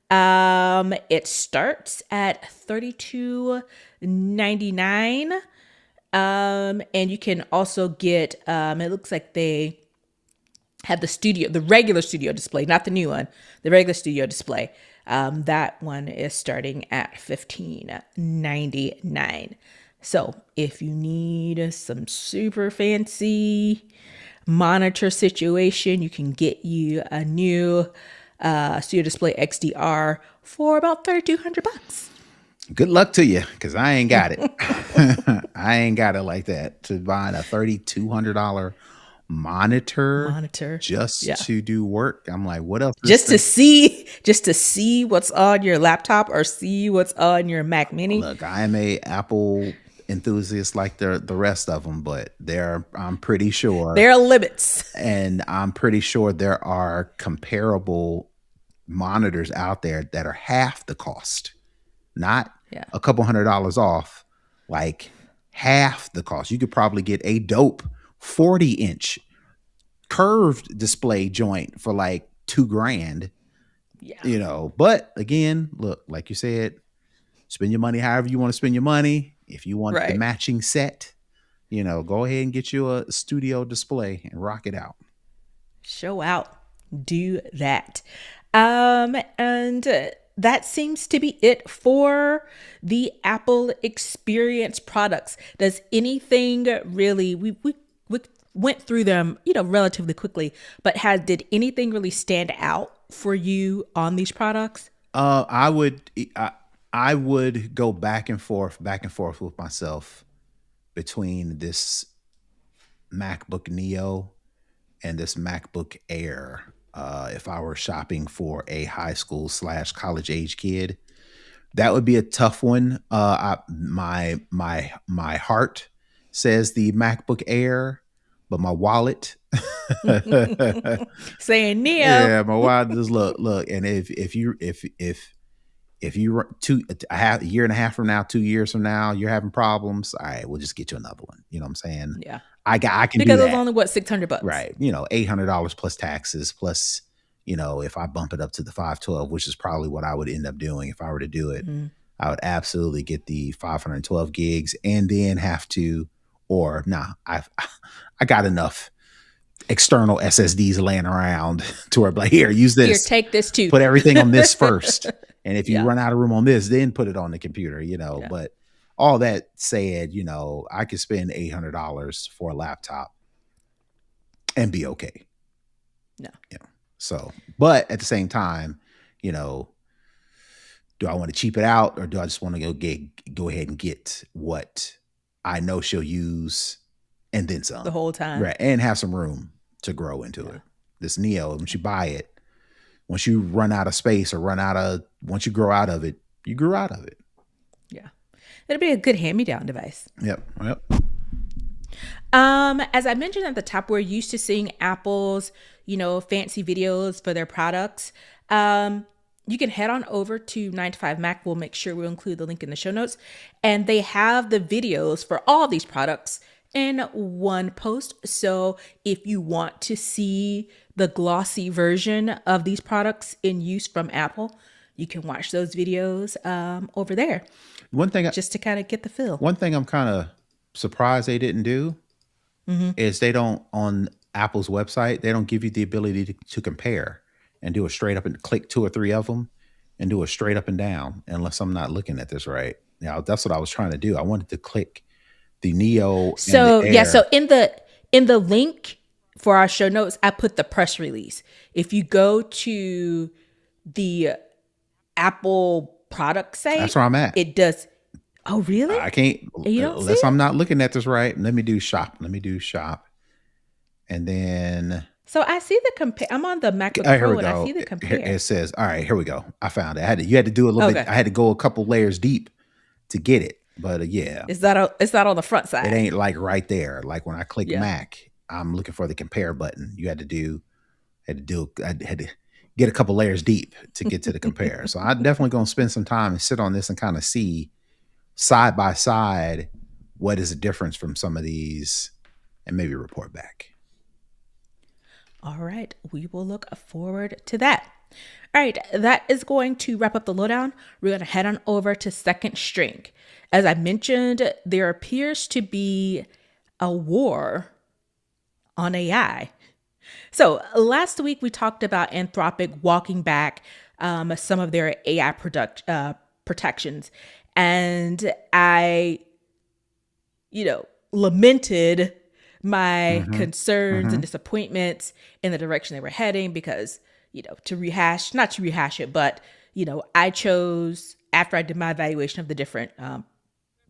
A: It starts at $32.99. And you can also get, it looks like they have the regular studio display, not the new one, the regular studio display. That one is starting at $15.99. So if you need some super fancy monitor situation, you can get you a new Studio Display XDR for about $3,200.
B: Good luck to you, because I ain't got it. I ain't got it like that to buy a $3,200 monitor just to do work. I'm like, what else?
A: Just to see what's on your laptop or see what's on your Mac Mini.
B: Look, I am a Apple enthusiast like the rest of them, but I'm pretty sure
A: there are limits,
B: and I'm pretty sure there are comparable monitors out there that are half the cost, not
A: Yeah.
B: a couple $100 off, like half the cost. You could probably get a dope 40-inch curved display joint for like $2,000,
A: Yeah.
B: But again, look, like you said, spend your money however you want to spend your money. If you want the
A: Right.
B: matching set, go ahead and get you a studio display and rock it out.
A: Show out. Do that. And that seems to be it for the Apple Experience products. Does anything really, we went through them, relatively quickly, but did anything really stand out for you on these products?
B: I would go back and forth with myself between this MacBook Neo and this MacBook Air. If I were shopping for a high school / college age kid, that would be a tough one. My heart says the MacBook Air, but my wallet
A: saying Neo.
B: Yeah, my wallet just look. And if you a year and a half from now, 2 years from now, you're having problems, all right, we'll just get you another one. You know what I'm saying?
A: Yeah.
B: I can
A: because
B: do
A: it was
B: that.
A: only $600.
B: Right. $800 plus taxes plus, if I bump it up to the 512, which is probably what I would end up doing if I were to do it, I would absolutely get the 512 gigs and then have to, I got enough external SSDs laying around to where like, here, use this.
A: Here, take this too.
B: Put everything on this first. And if you run out of room on this, then put it on the computer, But all that said, I could spend $800 for a laptop and be okay.
A: No.
B: So, but at the same time, do I want to cheap it out or do I just want to go ahead and get what I know she'll use and then some
A: the whole time?
B: Right. And have some room to grow into it. This Neo, once you buy it, once you run out of space or once you grow out of it, you grew out of it.
A: Yeah. It'll be a good hand-me-down device.
B: Yep.
A: As I mentioned at the top, we're used to seeing Apple's, fancy videos for their products. You can head on over to 9to5Mac. We'll make sure we'll include the link in the show notes. And they have the videos for all these products in one post. So if you want to see the glossy version of these products in use from Apple, you can watch those videos over there.
B: One thing,
A: just to kind of get the feel.
B: One thing I'm kind of surprised they didn't do is they don't, on Apple's website, they don't give you the ability to compare and do a straight up and click 2 or 3 of them and do a straight up and down, unless I'm not looking at this right. Now, that's what I was trying to do. I wanted to click the Neo.
A: So
B: and the Air.
A: So in the link for our show notes, I put the press release. If you go to the Apple product site,
B: that's where I'm at.
A: It does. Oh, really?
B: I can't,
A: you don't
B: unless
A: see
B: I'm not looking at this right. Let me do shop. And then.
A: So I see the compare. I'm on the MacBook Pro and I see the compare.
B: It says, all right, here we go. I found it. You had to do a little bit. I had to go a couple layers deep to get it. But yeah.
A: It's not on the front side.
B: It ain't like right there. Like when I click Mac, I'm looking for the compare button. I had to get a couple layers deep to get to the compare. So I'm definitely going to spend some time and sit on this and kind of see side by side what is the difference from some of these and maybe report back.
A: All right. We will look forward to that. All right. That is going to wrap up the lowdown. We're going to head on over to Second String. As I mentioned, there appears to be a war on AI. So last week we talked about Anthropic walking back some of their AI protections. And I, lamented my concerns and disappointments in the direction they were heading because, not to rehash it, but, I chose, after I did my evaluation of the different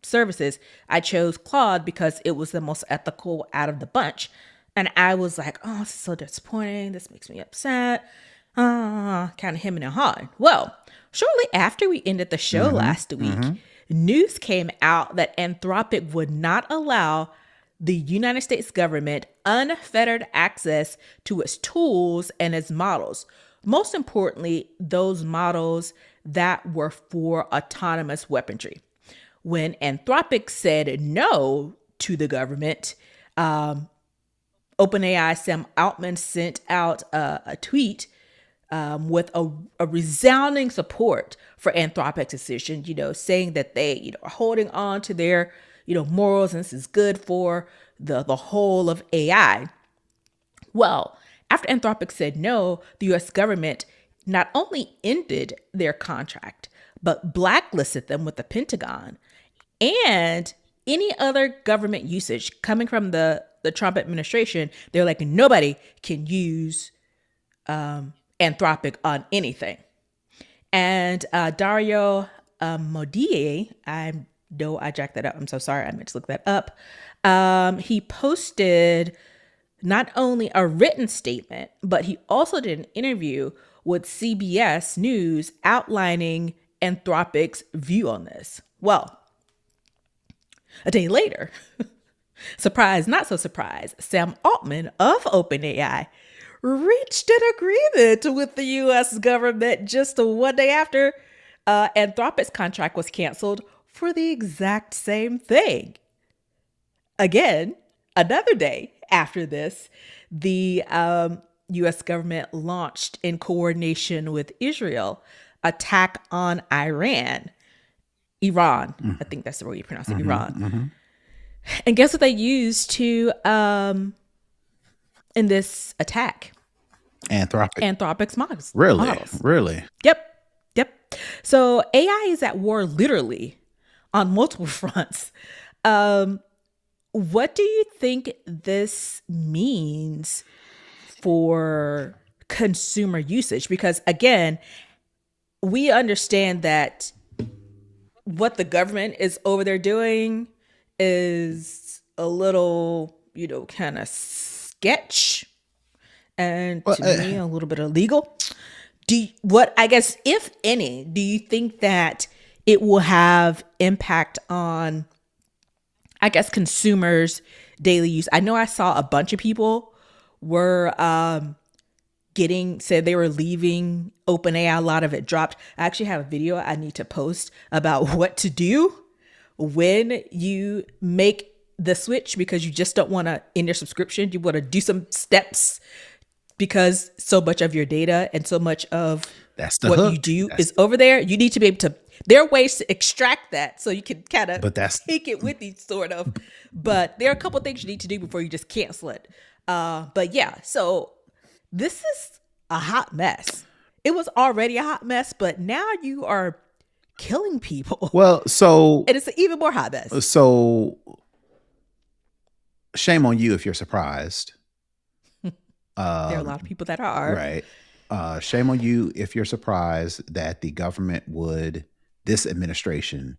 A: services, I chose Claude because it was the most ethical out of the bunch. And I was like, oh, this is so disappointing. This makes me upset. Kind of hemming and hawing. Well, shortly after we ended the show last week, news came out that Anthropic would not allow the United States government unfettered access to its tools and its models. Most importantly, those models that were for autonomous weaponry. When Anthropic said no to the government, OpenAI Sam Altman sent out a tweet with a resounding support for Anthropic's decision, saying that they, are holding on to their, morals, and this is good for the whole of AI. Well, after Anthropic said no, the US government not only ended their contract, but blacklisted them with the Pentagon and any other government usage coming from the Trump administration. They're like, nobody can use Anthropic on anything. And Dario Modie, I know I jacked that up. I'm so sorry. I meant to look that up. He posted not only a written statement, but he also did an interview with CBS News outlining Anthropic's view on this. Well, a day later, surprise, not so surprise, Sam Altman of OpenAI reached an agreement with the U.S. government just one day after Anthropic's contract was canceled for the exact same thing. Again, another day after this, the U.S. government launched, in coordination with Israel, attack on Iran. I think that's the way you pronounce it, Iran. Mm-hmm. And guess what they used to in this attack? Anthropic's models.
B: Really?
A: Yep. So AI is at war literally on multiple fronts. What do you think this means for consumer usage? Because again, we understand that what the government is over there doing is a little, kind of sketch, and to me, a little bit illegal. If any, do you think that it will have impact on, consumers' daily use? I know I saw a bunch of people were said they were leaving OpenAI. A lot of it dropped. I actually have a video I need to post about what to do when you make the switch, because you just don't want to end your subscription. You want to do some steps, because so much of your data and so much of what you do is over there. You need to be able to, there are ways to extract that so you can kind of take it with you, sort of. But there are a couple of things you need to do before you just cancel it. But yeah, so this is a hot mess. It was already a hot mess, but now you are killing people.
B: Well, so...
A: And it's an even more hot mess.
B: So shame on you if you're surprised.
A: There are a lot of people that are.
B: Right. Shame on you if you're surprised that the government this administration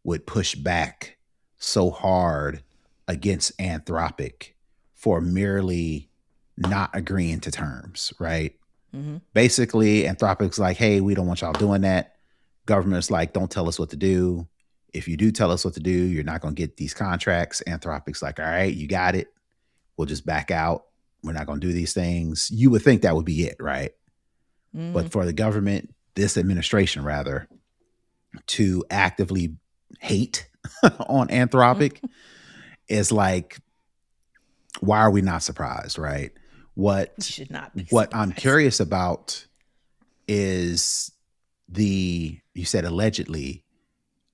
B: would push back so hard against Anthropic for merely not agreeing to terms, right? Mm-hmm. Basically, Anthropic's like, hey, we don't want y'all doing that. Government's like, don't tell us what to do. If you do tell us what to do, you're not going to get these contracts. Anthropic's like, all right, you got it. We'll just back out. We're not going to do these things. You would think that would be it, right? Mm. But for the government, this administration rather, to actively hate on Anthropic is like, why are we not surprised, right? What
A: should not be
B: what surprised. I'm curious about is you said allegedly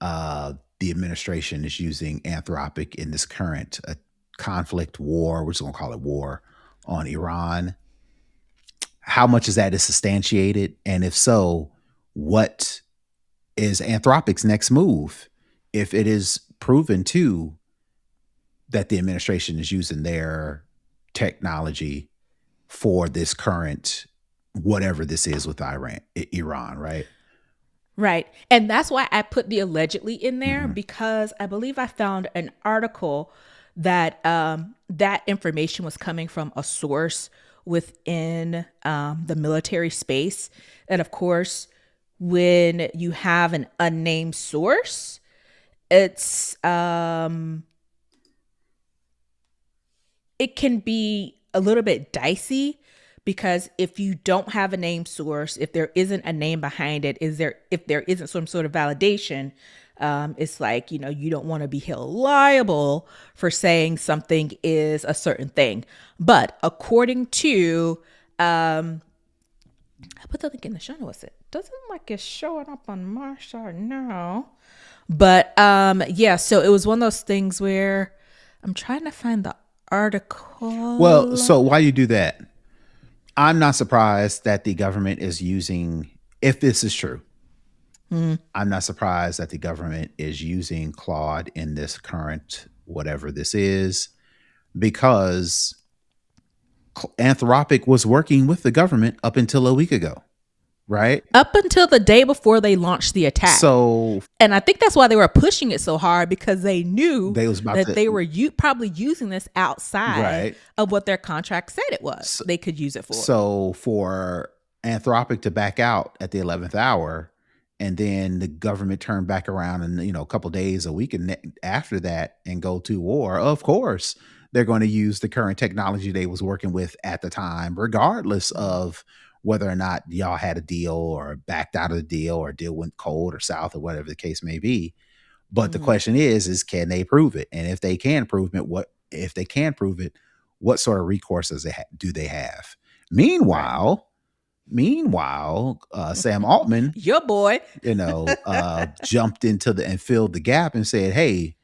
B: the administration is using Anthropic in this current conflict war, we're just going to call it war, on Iran. How much is that is substantiated? And if so, what is Anthropic's next move if it is proven too that the administration is using their technology for this current whatever this is with Iran, right?
A: Right. And that's why I put the allegedly in there, because I believe I found an article that that information was coming from a source within the military space. And of course, when you have an unnamed source, it's it can be a little bit dicey because if you don't have a name source, if there isn't a name behind it, if there isn't some sort of validation, it's like, you don't want to be held liable for saying something is a certain thing. But according to, I put the link in the show notes. It doesn't like it's showing up on my side now. But yeah, so it was one of those things where I'm trying to find the article.
B: Well, so while you do that, I'm not surprised that the government is using, if this is true, I'm not surprised that the government is using Claude in this current, whatever this is, because Anthropic was working with the government up until a week ago, right?
A: Up until the day before they launched the attack.
B: So,
A: and I think that's why they were pushing it so hard, because they knew
B: they was about
A: they were probably using this outside
B: right,
A: of what their contract said it was. They could use it for.
B: So for Anthropic to back out at the 11th hour, and then the government turned back around and, a couple days, a week after that, and go to war, of course, they're going to use the current technology they was working with at the time, regardless of whether or not y'all had a deal or backed out of the deal or deal went cold or south or whatever the case may be. But the question is can they prove it? And if they can prove it, what sort of recourses do they have? Meanwhile, Sam Altman,
A: your boy,
B: jumped into and filled the gap and said, hey,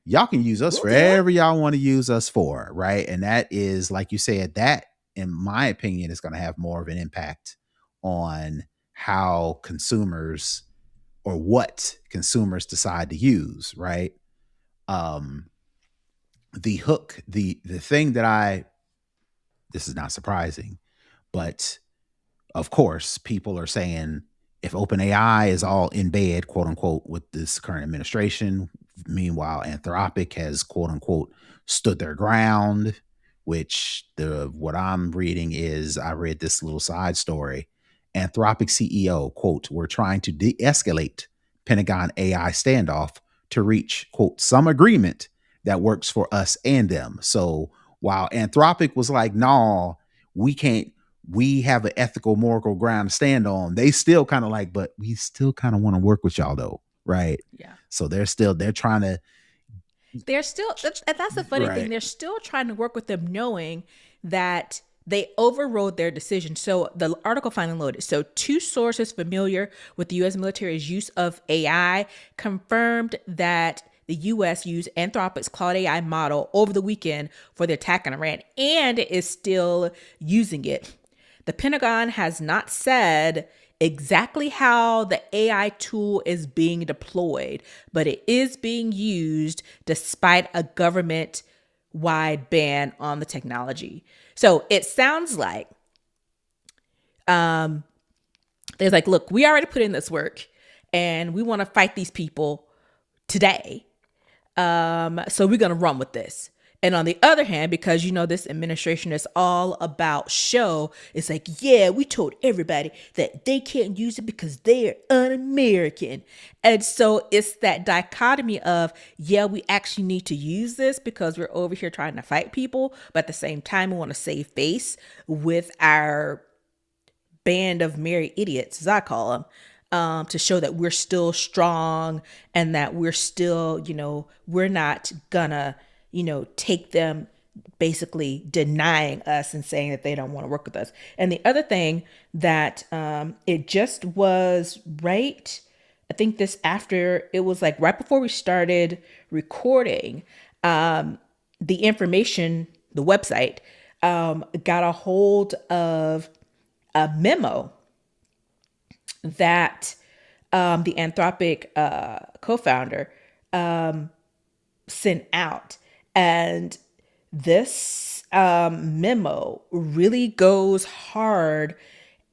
B: y'all can use us for whatever y'all want to use us for, right? And that is, like you said, that, in my opinion, is going to have more of an impact on how consumers, or what consumers decide to use, right? The hook, the thing that this is not surprising, but of course, people are saying if OpenAI is all in bed, quote unquote, with this current administration, meanwhile, Anthropic has, quote unquote, stood their ground, which what I'm reading is, I read this little side story. Anthropic CEO, quote, we're trying to de-escalate Pentagon AI standoff to reach, quote, some agreement that works for us and them. So while Anthropic was like, no, we can't, we have an ethical, moral ground to stand on, they still kind of like, but we still kind of want to work with y'all though. Right.
A: Yeah.
B: So they're trying to.
A: That's the funny thing. They're still trying to work with them, knowing that they overrode their decision. So the article finally loaded. So 2 sources familiar with the U.S. military's use of AI confirmed that the U.S. used Anthropic's Claude AI model over the weekend for the attack on Iran and is still using it. The Pentagon has not said exactly how the AI tool is being deployed, but it is being used despite a government-wide ban on the technology. So it sounds like there's like, look, we already put in this work and we want to fight these people today. So we're going to run with this. And on the other hand, because, this administration is all about show, it's like, yeah, we told everybody that they can't use it because they're un-American. And so it's that dichotomy of, yeah, we actually need to use this because we're over here trying to fight people. But at the same time, we want to save face with our band of merry idiots, as I call them. To show that we're still strong and that we're still, we're not gonna, take them basically denying us and saying that they don't want to work with us. And the other thing that it just was right, I think it was like right before we started recording, the information, the website got a hold of a memo that the Anthropic co-founder sent out. And this memo really goes hard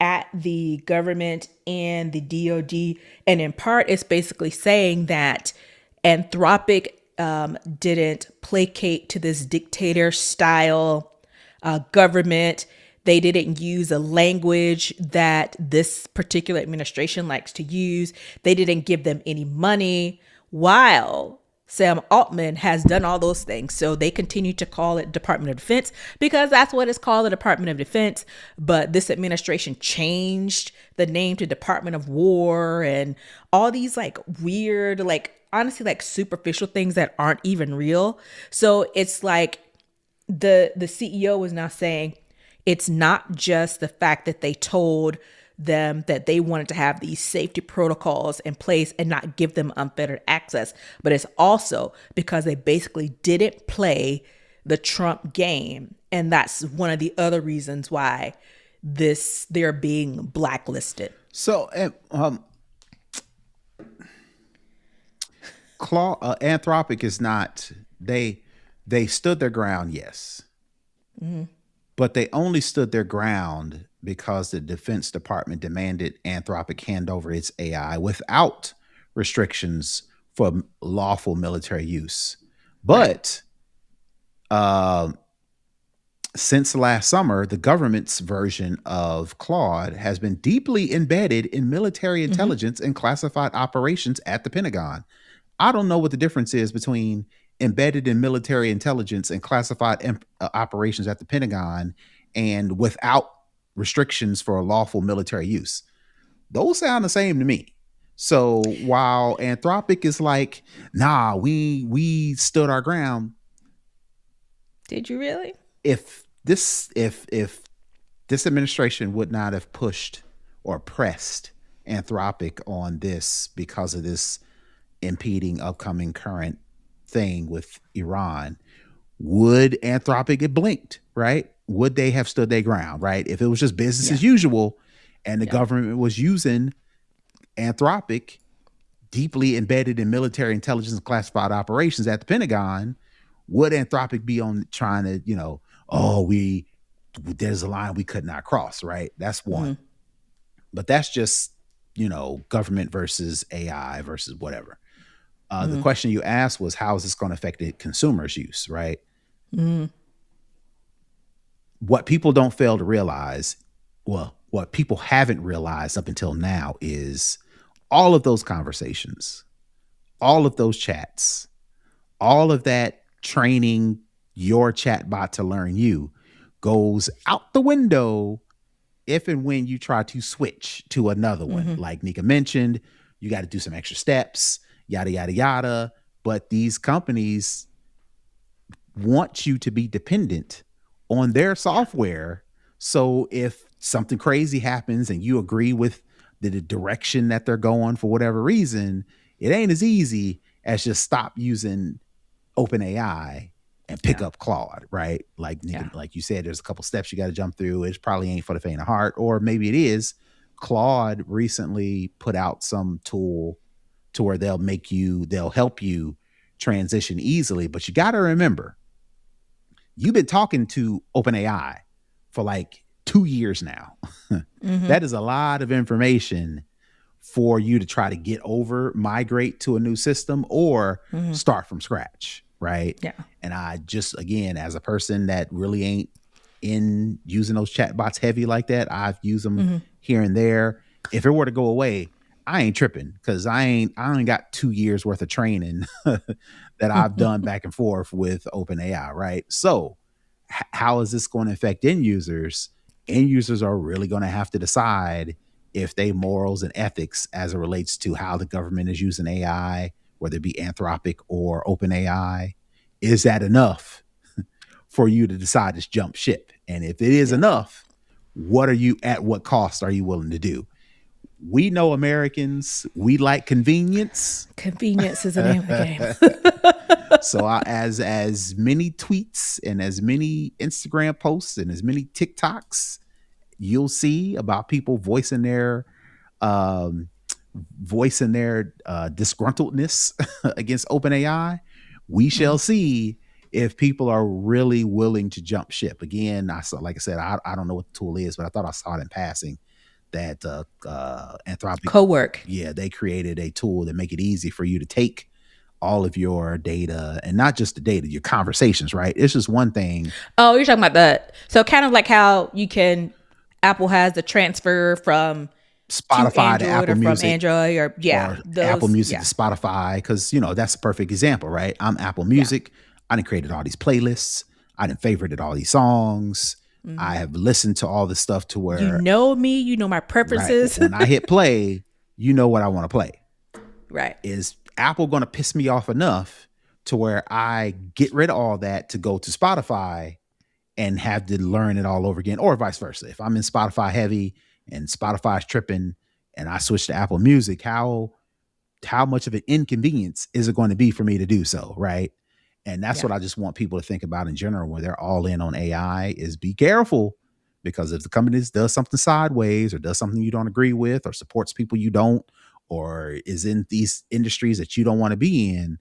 A: at the government and the DoD. And in part, it's basically saying that Anthropic didn't placate to this dictator style government. They didn't use a language that this particular administration likes to use. They didn't give them any money, while Sam Altman has done all those things. So they continue to call it Department of Defense because that's what it's called, the Department of Defense. But this administration changed the name to Department of War and all these like weird, like honestly, like superficial things that aren't even real. So it's like the CEO is now saying it's not just the fact that they told them that they wanted to have these safety protocols in place and not give them unfettered access, but it's also because they basically didn't play the Trump game. And that's one of the other reasons why they're being blacklisted.
B: So, Anthropic is not, they stood their ground, yes. But they only stood their ground because the Defense Department demanded Anthropic hand over its AI without restrictions for lawful military use. But since last summer, the government's version of Claude has been deeply embedded in military intelligence and classified operations at the Pentagon. I don't know what the difference is between embedded in military intelligence and classified operations at the Pentagon and without restrictions for lawful military use. Those sound the same to me. So while Anthropic is like, nah, we stood our ground.
A: Did you really?
B: If this administration would not have pushed or pressed Anthropic on this because of this impeding upcoming current thing with Iran, would Anthropic get blinked, right? Would they have stood their ground, right? If it was just business as usual and the government was using Anthropic deeply embedded in military intelligence and classified operations at the Pentagon, would Anthropic be on trying to, there's a line we could not cross, right? That's one. But that's just, government versus AI versus whatever. The question you asked was, how is this going to affect the consumer's use, right? What people don't fail to realize, what people haven't realized up until now is all of those conversations, all of those chats, all of that training your chatbot to learn you goes out the window if and when you try to switch to another one. Like Nica mentioned, you got to do some extra steps, yada, yada, yada. But these companies want you to be dependent on their software. So if something crazy happens and you agree with the direction that they're going for whatever reason, it ain't as easy as just stop using OpenAI and pick up Claude, right? Like you said, there's a couple steps you got to jump through. It probably ain't for the faint of heart, or maybe it is. Claude recently put out some tool to where they'll help you transition easily. But you got to remember, you've been talking to OpenAI for like 2 years now. That is a lot of information for you to try to get over, migrate to a new system, or start from scratch, right? Yeah. And I just, again, as a person that really ain't in using those chatbots heavy like that, I've used them here and there. If it were to go away, I ain't tripping, because I only got 2 years worth of training that I've done back and forth with OpenAI, right? So how is this going to affect end users? End users are really going to have to decide if they morals and ethics as it relates to how the government is using AI, whether it be Anthropic or OpenAI. Is that enough for you to decide to jump ship? And if it is enough, what cost are you willing to do? We know Americans, we like convenience.
A: Convenience is the name of the game.
B: So as many tweets and as many Instagram posts and as many TikToks you'll see about people voicing their disgruntledness against OpenAI, we shall see if people are really willing to jump ship. Again, like I said, I don't know what the tool is, but I thought I saw it in passing that Anthropic
A: Cowork.
B: Yeah, they created a tool that make it easy for you to take all of your data, and not just the data, your conversations, right? It's just one thing.
A: Oh, you're talking about that. So kind of like how Apple has the transfer from to
B: Spotify to
A: Android
B: Apple
A: or from
B: Music,
A: Android or
B: or Apple
A: those.
B: Music
A: Yeah.
B: to Spotify, because that's a perfect example, right? I'm Apple
A: Yeah.
B: Music. I done created all these playlists. I done favorited all these songs. I have listened to all this stuff to
A: You
B: where,
A: know me, you know my
B: right,
A: preferences.
B: when I hit play, you know what I want to play.
A: Right.
B: Is Apple going to piss me off enough to where I get rid of all that to go to Spotify and have to learn it all over again, or vice versa? If I'm in Spotify heavy and Spotify's tripping and I switch to Apple Music, how much of an inconvenience is it going to be for me to do so, right? And that's
A: Yeah.
B: what I just want people to think about in general when they're all in on AI, is be careful, because if the company does something sideways or does something you don't agree with or supports people you don't, or is in these industries that you don't want to be in,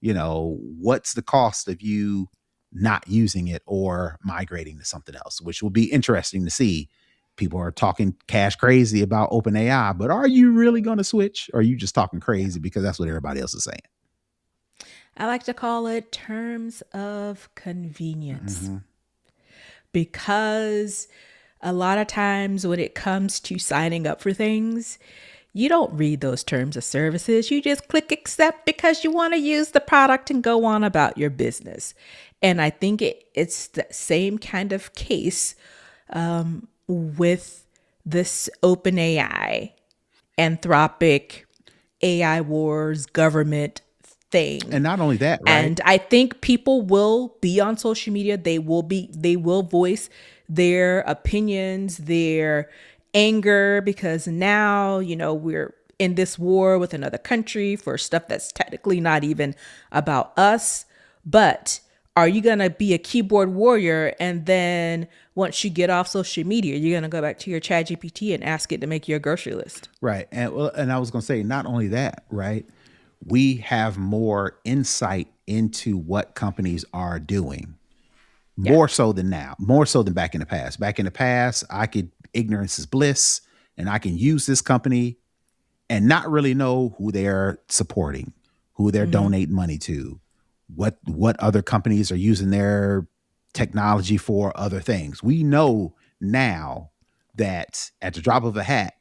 B: what's the cost of you not using it or migrating to something else, which will be interesting to see. People are talking cash crazy about OpenAI, but are you really going to switch? Or are you just talking
A: Yeah.
B: crazy because that's what everybody else is saying?
A: I like to call it terms of convenience,
B: Mm-hmm.
A: because a lot of times when it comes to signing up for things, you don't read those terms of services. You just click accept because you want to use the product and go on about your business. And I think it's the same kind of case with this OpenAI, Anthropic, AI wars, government thing.
B: And not only that, right?
A: And I think people will be on social media. They will voice their opinions, their anger, because now, we're in this war with another country for stuff that's technically not even about us. But are you going to be a keyboard warrior, and then once you get off social media, you're going to go back to your chat GPT and ask it to make your grocery list?
B: Right. And I was going to say, not only that, right? We have more insight into what companies are doing,
A: Yeah.
B: more so than now, more so than back in the past. Back in the past, ignorance is bliss, and I can use this company and not really know who they're supporting, who they're donating money to, what other companies are using their technology for, other things. We know now that at the drop of a hat,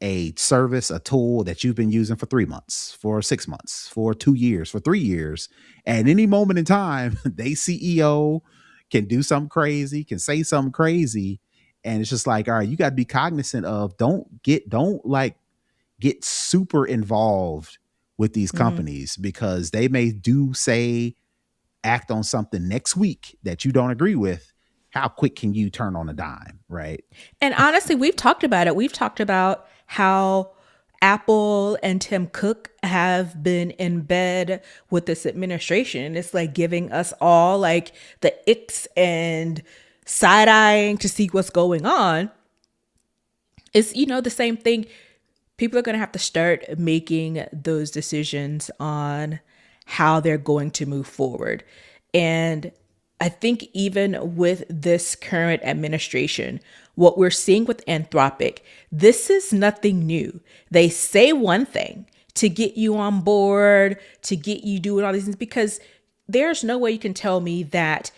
B: a service, a tool that you've been using for 3 months, for 6 months, for 2 years, for 3 years, at any moment in time, they CEO can do something crazy, can say something crazy. And it's just like, all right, you got to be cognizant of, don't get super involved with these companies, because they may act on something next week that you don't agree with. How quick can you turn on a dime, right?
A: And honestly, we've talked about it. We've talked about how Apple and Tim Cook have been in bed with this administration. It's like giving us all like the icks and side eyeing to see what's going on. It's, the same thing. People are going to have to start making those decisions on how they're going to move forward. And I think even with this current administration, what we're seeing with Anthropic, this is nothing new. They say one thing to get you on board, to get you doing all these things, because there's no way you can tell me that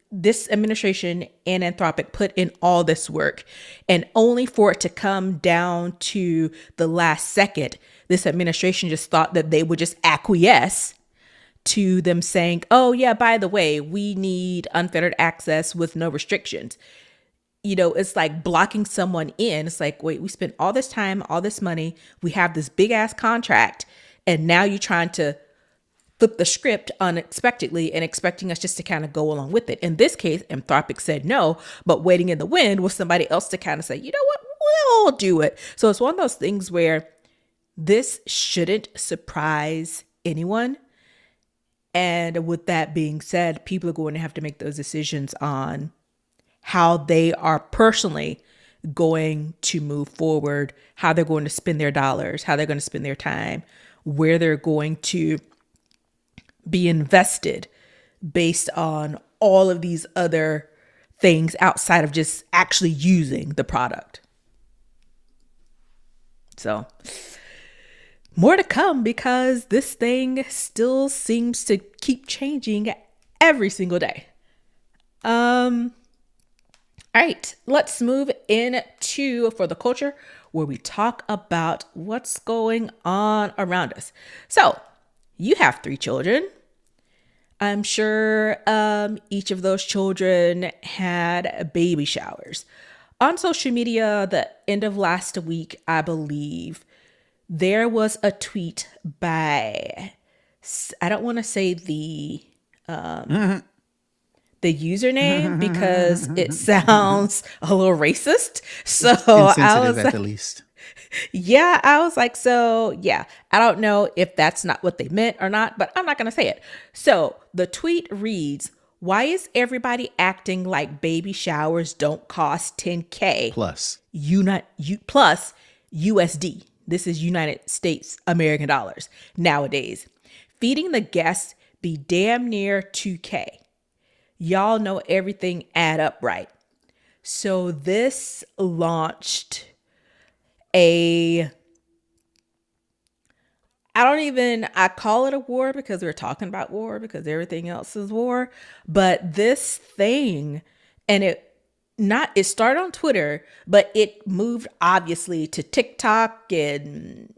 A: this administration and Anthropic put in all this work, and only for it to come down to the last second, this administration just thought that they would just acquiesce to them saying, oh yeah, by the way, we need unfettered access with no restrictions. It's like blocking someone in. It's like, wait, we spent all this time, all this money, we have this big ass contract, and now you're trying to flip the script unexpectedly and expecting us just to kind of go along with it. In this case, Anthropic said no, but waiting in the wind was somebody else to kind of say, you know what, we'll do it. So it's one of those things where this shouldn't surprise anyone. And with that being said, people are going to have to make those decisions on how they are personally going to move forward, how they're going to spend their dollars, how they're going to spend their time, where they're going to be invested based on all of these other things outside of just actually using the product. So more to come, because this thing still seems to keep changing every single day. I All right, let's move into for the culture where we talk about what's going on around us. So, you have 3 children. I'm sure each of those children had baby showers. On social media, the end of last week, I believe, there was a tweet by, I don't want to say the username because it sounds a little racist. So I
B: Insensitive
A: was
B: at
A: like,
B: the least.
A: yeah, I was like, so yeah, I don't know if that's not what they meant or not, but I'm not going to say it. So the tweet reads, why is everybody acting like baby showers don't cost 10K
B: Plus.
A: plus USD? This is United States American dollars nowadays. Feeding the guests be damn near 2K. Y'all know everything add up, right? So this launched I call it a war because we're talking about war because everything else is war. But this thing, and it started on Twitter, but it moved obviously to TikTok and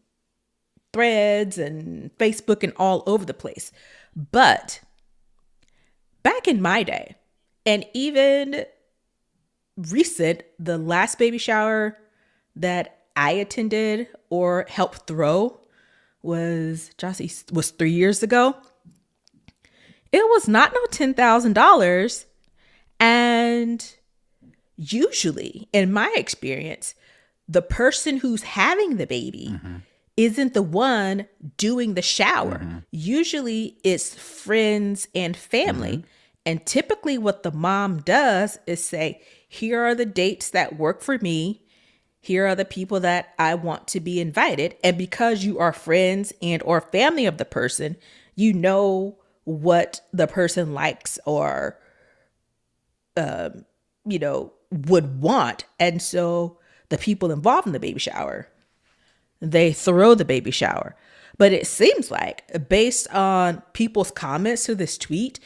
A: Threads and Facebook and all over the place. But back in my day, and even recent, the last baby shower that I attended or helped throw was 3 years ago. It was not no $10,000. And usually, in my experience, the person who's having the baby isn't the one doing the shower. Usually it's friends and family. And typically what the mom does is say, here are the dates that work for me. Here are the people that I want to be invited. And because you are friends and or family of the person, you know what the person likes or, would want. And so the people involved in the baby shower, they throw the baby shower. But it seems like, based on people's comments to this tweet,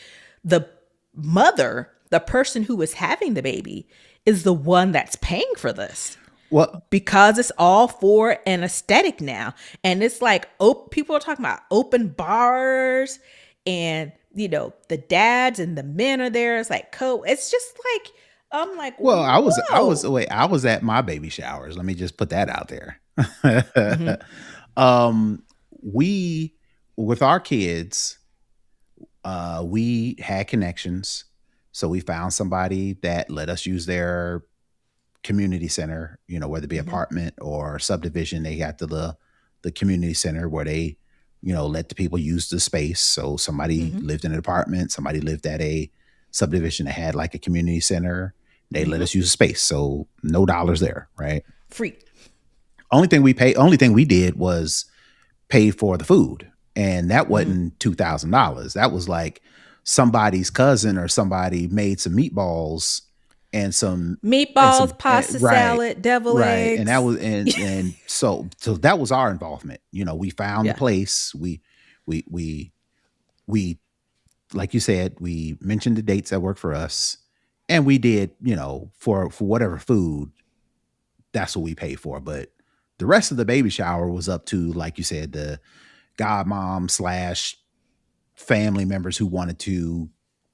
A: the mother, the person who is having the baby, is the one that's paying for this.
B: Well,
A: Because it's all for an aesthetic now. And it's like, people are talking about open bars and, the dads and the men are there. It's like, it's just like, I'm like,
B: well,
A: whoa.
B: I was at my baby showers. Let me just put that out there. We, with our kids, we had connections. So we found somebody that let us use their community center, whether it be apartment or subdivision. They got the community center where they, let the people use the space. So somebody lived in an apartment, somebody lived at a subdivision that had like a community center. They let us use the space. So no dollars there, right?
A: Free.
B: Only thing we did was pay for the food. And that wasn't $2,000. That was like somebody's cousin or somebody made some meatballs and some
A: Meatballs, pasta salad, devil eggs.
B: And that was and so that was our involvement. We found the place. We like you said, we mentioned the dates that work for us, and we did, for whatever food, that's what we paid for. But the rest of the baby shower was up to, like you said, the godmom / family members who wanted to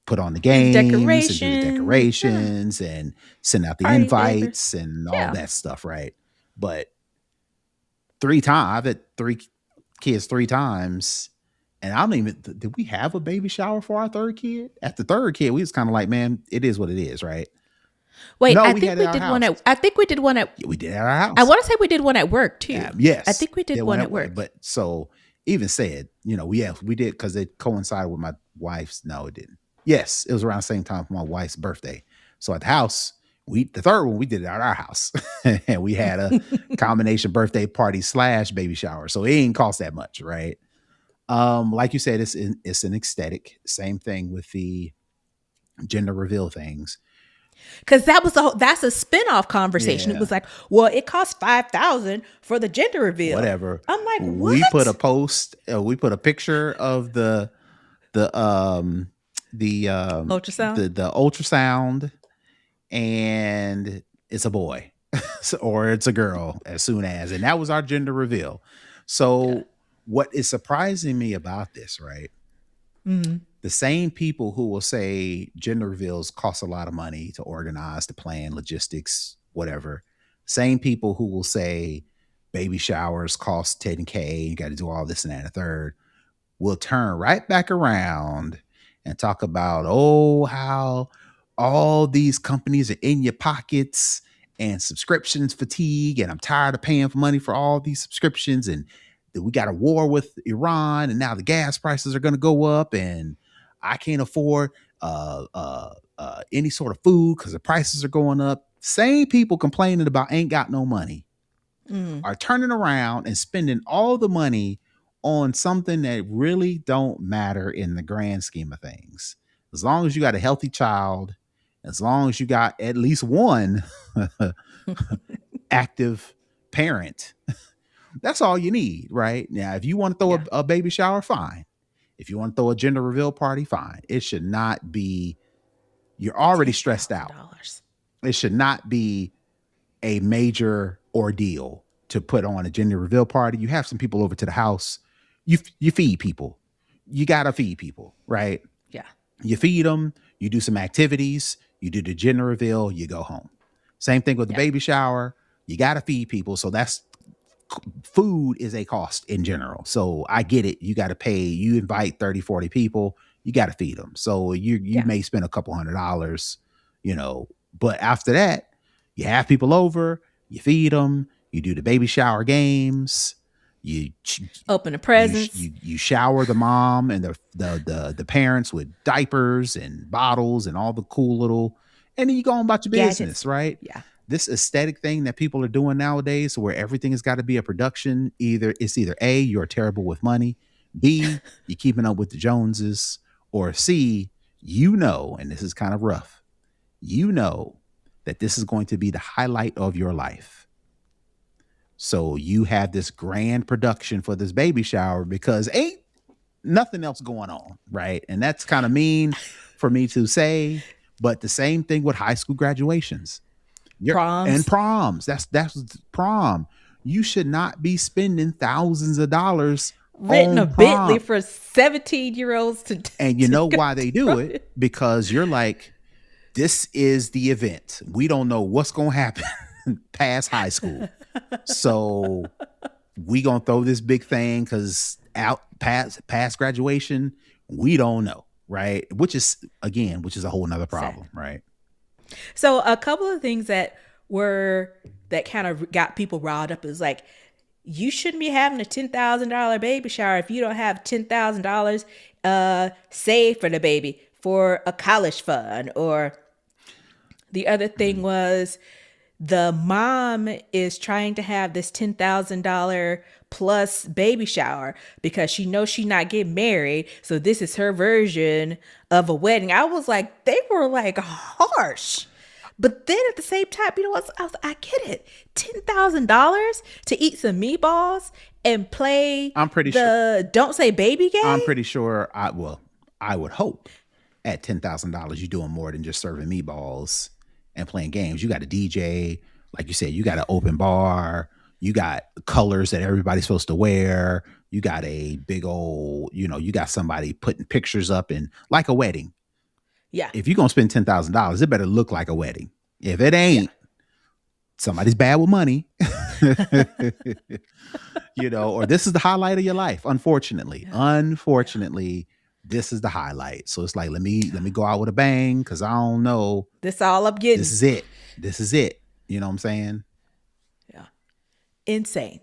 B: put on the games and do the decorations and send out the
A: Party
B: invites
A: favors.
B: and all that stuff, right? But 3 times, I've had 3 kids 3 times, and I don't even, did we have a baby shower for our 3rd kid? At the 3rd kid, we was kind of like, man, it is what it is, right?
A: Wait,
B: No,
A: I
B: we
A: think
B: had
A: we
B: it at
A: did
B: our
A: one
B: house.
A: at. I think we did one at.
B: Yeah, we did it at our house.
A: I want to say we did one at work too.
B: Yes,
A: I think we did one at work.
B: But so even said, we did because it coincided with my wife's. No, it didn't. Yes, it was around the same time for my wife's birthday. So at the house, the 3rd one we did it at our house, and we had a combination birthday party / baby shower. So it ain't cost that much, right? Like you said, it's an aesthetic. Same thing with the gender reveal things.
A: Because that's a spinoff conversation.
B: Yeah.
A: It was like, well, it cost $5,000 for the gender reveal.
B: Whatever.
A: I'm like, what?
B: We put a post. We put a picture of the
A: ultrasound.
B: the ultrasound, and it's a boy or it's a girl as soon as, and that was our gender reveal.
A: Yeah.
B: So what is surprising me about this, right? The same people who will say gender reveals cost a lot of money to organize, to plan, logistics, whatever. Same people who will say baby showers cost 10K, you got to do all this and that and a third, will turn right back around and talk about, oh, how all these companies are in your pockets and subscriptions fatigue. And I'm tired of paying for money for all these subscriptions. And we got a war with Iran. And now the gas prices are going to go up. And I can't afford any sort of food because the prices are going up. Same people complaining about ain't got no money are turning around and spending all the money on something that really don't matter in the grand scheme of things. As long as you got a healthy child, as long as you got at least one active parent, that's all you need, right? Now, if you want to throw a baby shower, fine. If you want to throw a gender reveal party, fine. It should not be, you're already stressed out. It should not be a major ordeal to put on a gender reveal party. You have some people over to the house. You feed people. You gotta feed people, right?
A: Yeah.
B: You feed them. You do some activities. You do the gender reveal. You go home. Same thing with the baby shower. You gotta feed people. So that's, food is a cost in general. So I get it. You got to pay. You invite 30, 40 people. You got to feed them. So you may spend a couple $100, but after that, you have people over, you feed them, you do the baby shower games, you
A: open the presents,
B: you shower the mom and the parents with diapers and bottles and all the cool little, and then you go on about your business, right?
A: Yeah.
B: This aesthetic thing that people are doing nowadays, where everything has got to be a production. It's either A, you're terrible with money, B, you're keeping up with the Joneses, or C, and this is kind of rough, that this is going to be the highlight of your life. So you have this grand production for this baby shower because ain't nothing else going on, right? And that's kind of mean for me to say, but the same thing with high school graduations. Proms. That's prom. You should not be spending thousands of dollars
A: renting a Bentley for 17-year-olds to.
B: And you know why they do it? Because you're like, this is the event. We don't know what's gonna happen past high school, so we gonna throw this big thing because out past graduation, we don't know, right? Which is a whole nother problem, right?
A: So a couple of things that kind of got people riled up is like, you shouldn't be having a $10,000 baby shower if you don't have $10,000 saved for the baby for a college fund. Or the other thing was the mom is trying to have this $10,000 plus baby shower because she knows she's not getting married. So this is her version of a wedding. I was like, they were like harsh. But then at the same time, I get it. $10,000 to eat some meatballs and play sure Don't Say Baby game?
B: I'm pretty sure, I would hope at $10,000 you're doing more than just serving meatballs and playing games. You got a DJ, like you said, you got an open bar, you got colors that everybody's supposed to wear, you got a big old, you got somebody putting pictures up and like a wedding.
A: Yeah.
B: If you're going to spend $10,000, it better look like a wedding. If it ain't, somebody's bad with money, or this is the highlight of your life. Unfortunately, this is the highlight. So it's like, let me go out with a bang. Cause I don't know.
A: This all I'm getting.
B: This is it. You know what I'm saying?
A: Yeah. Insane.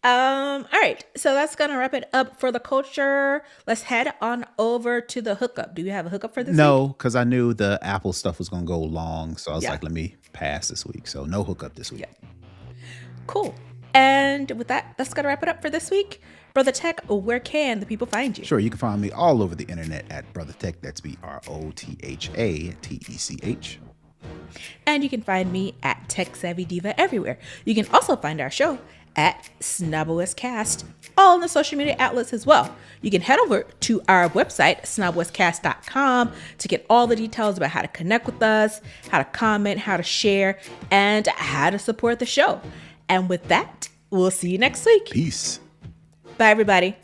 A: All right. So that's going to wrap it up for the culture. Let's head on over to the hookup. Do you have a hookup for this week?
B: No, because I knew the Apple stuff was going to go long. So I was like, let me pass this week. So no hookup this week.
A: Yeah. Cool. And with that, that's going to wrap it up for this week. Brother Tech, where can the people find you?
B: Sure. You can find me all over the internet at Brother Tech. That's BROTHATECH.
A: And you can find me at Tech Savvy Diva everywhere. You can also find our show at SnobOScast, all on the social media outlets as well. You can head over to our website, snobOScast.com, to get all the details about how to connect with us, how to comment, how to share, and how to support the show. And with that, we'll see you next week.
B: Peace.
A: Bye, everybody.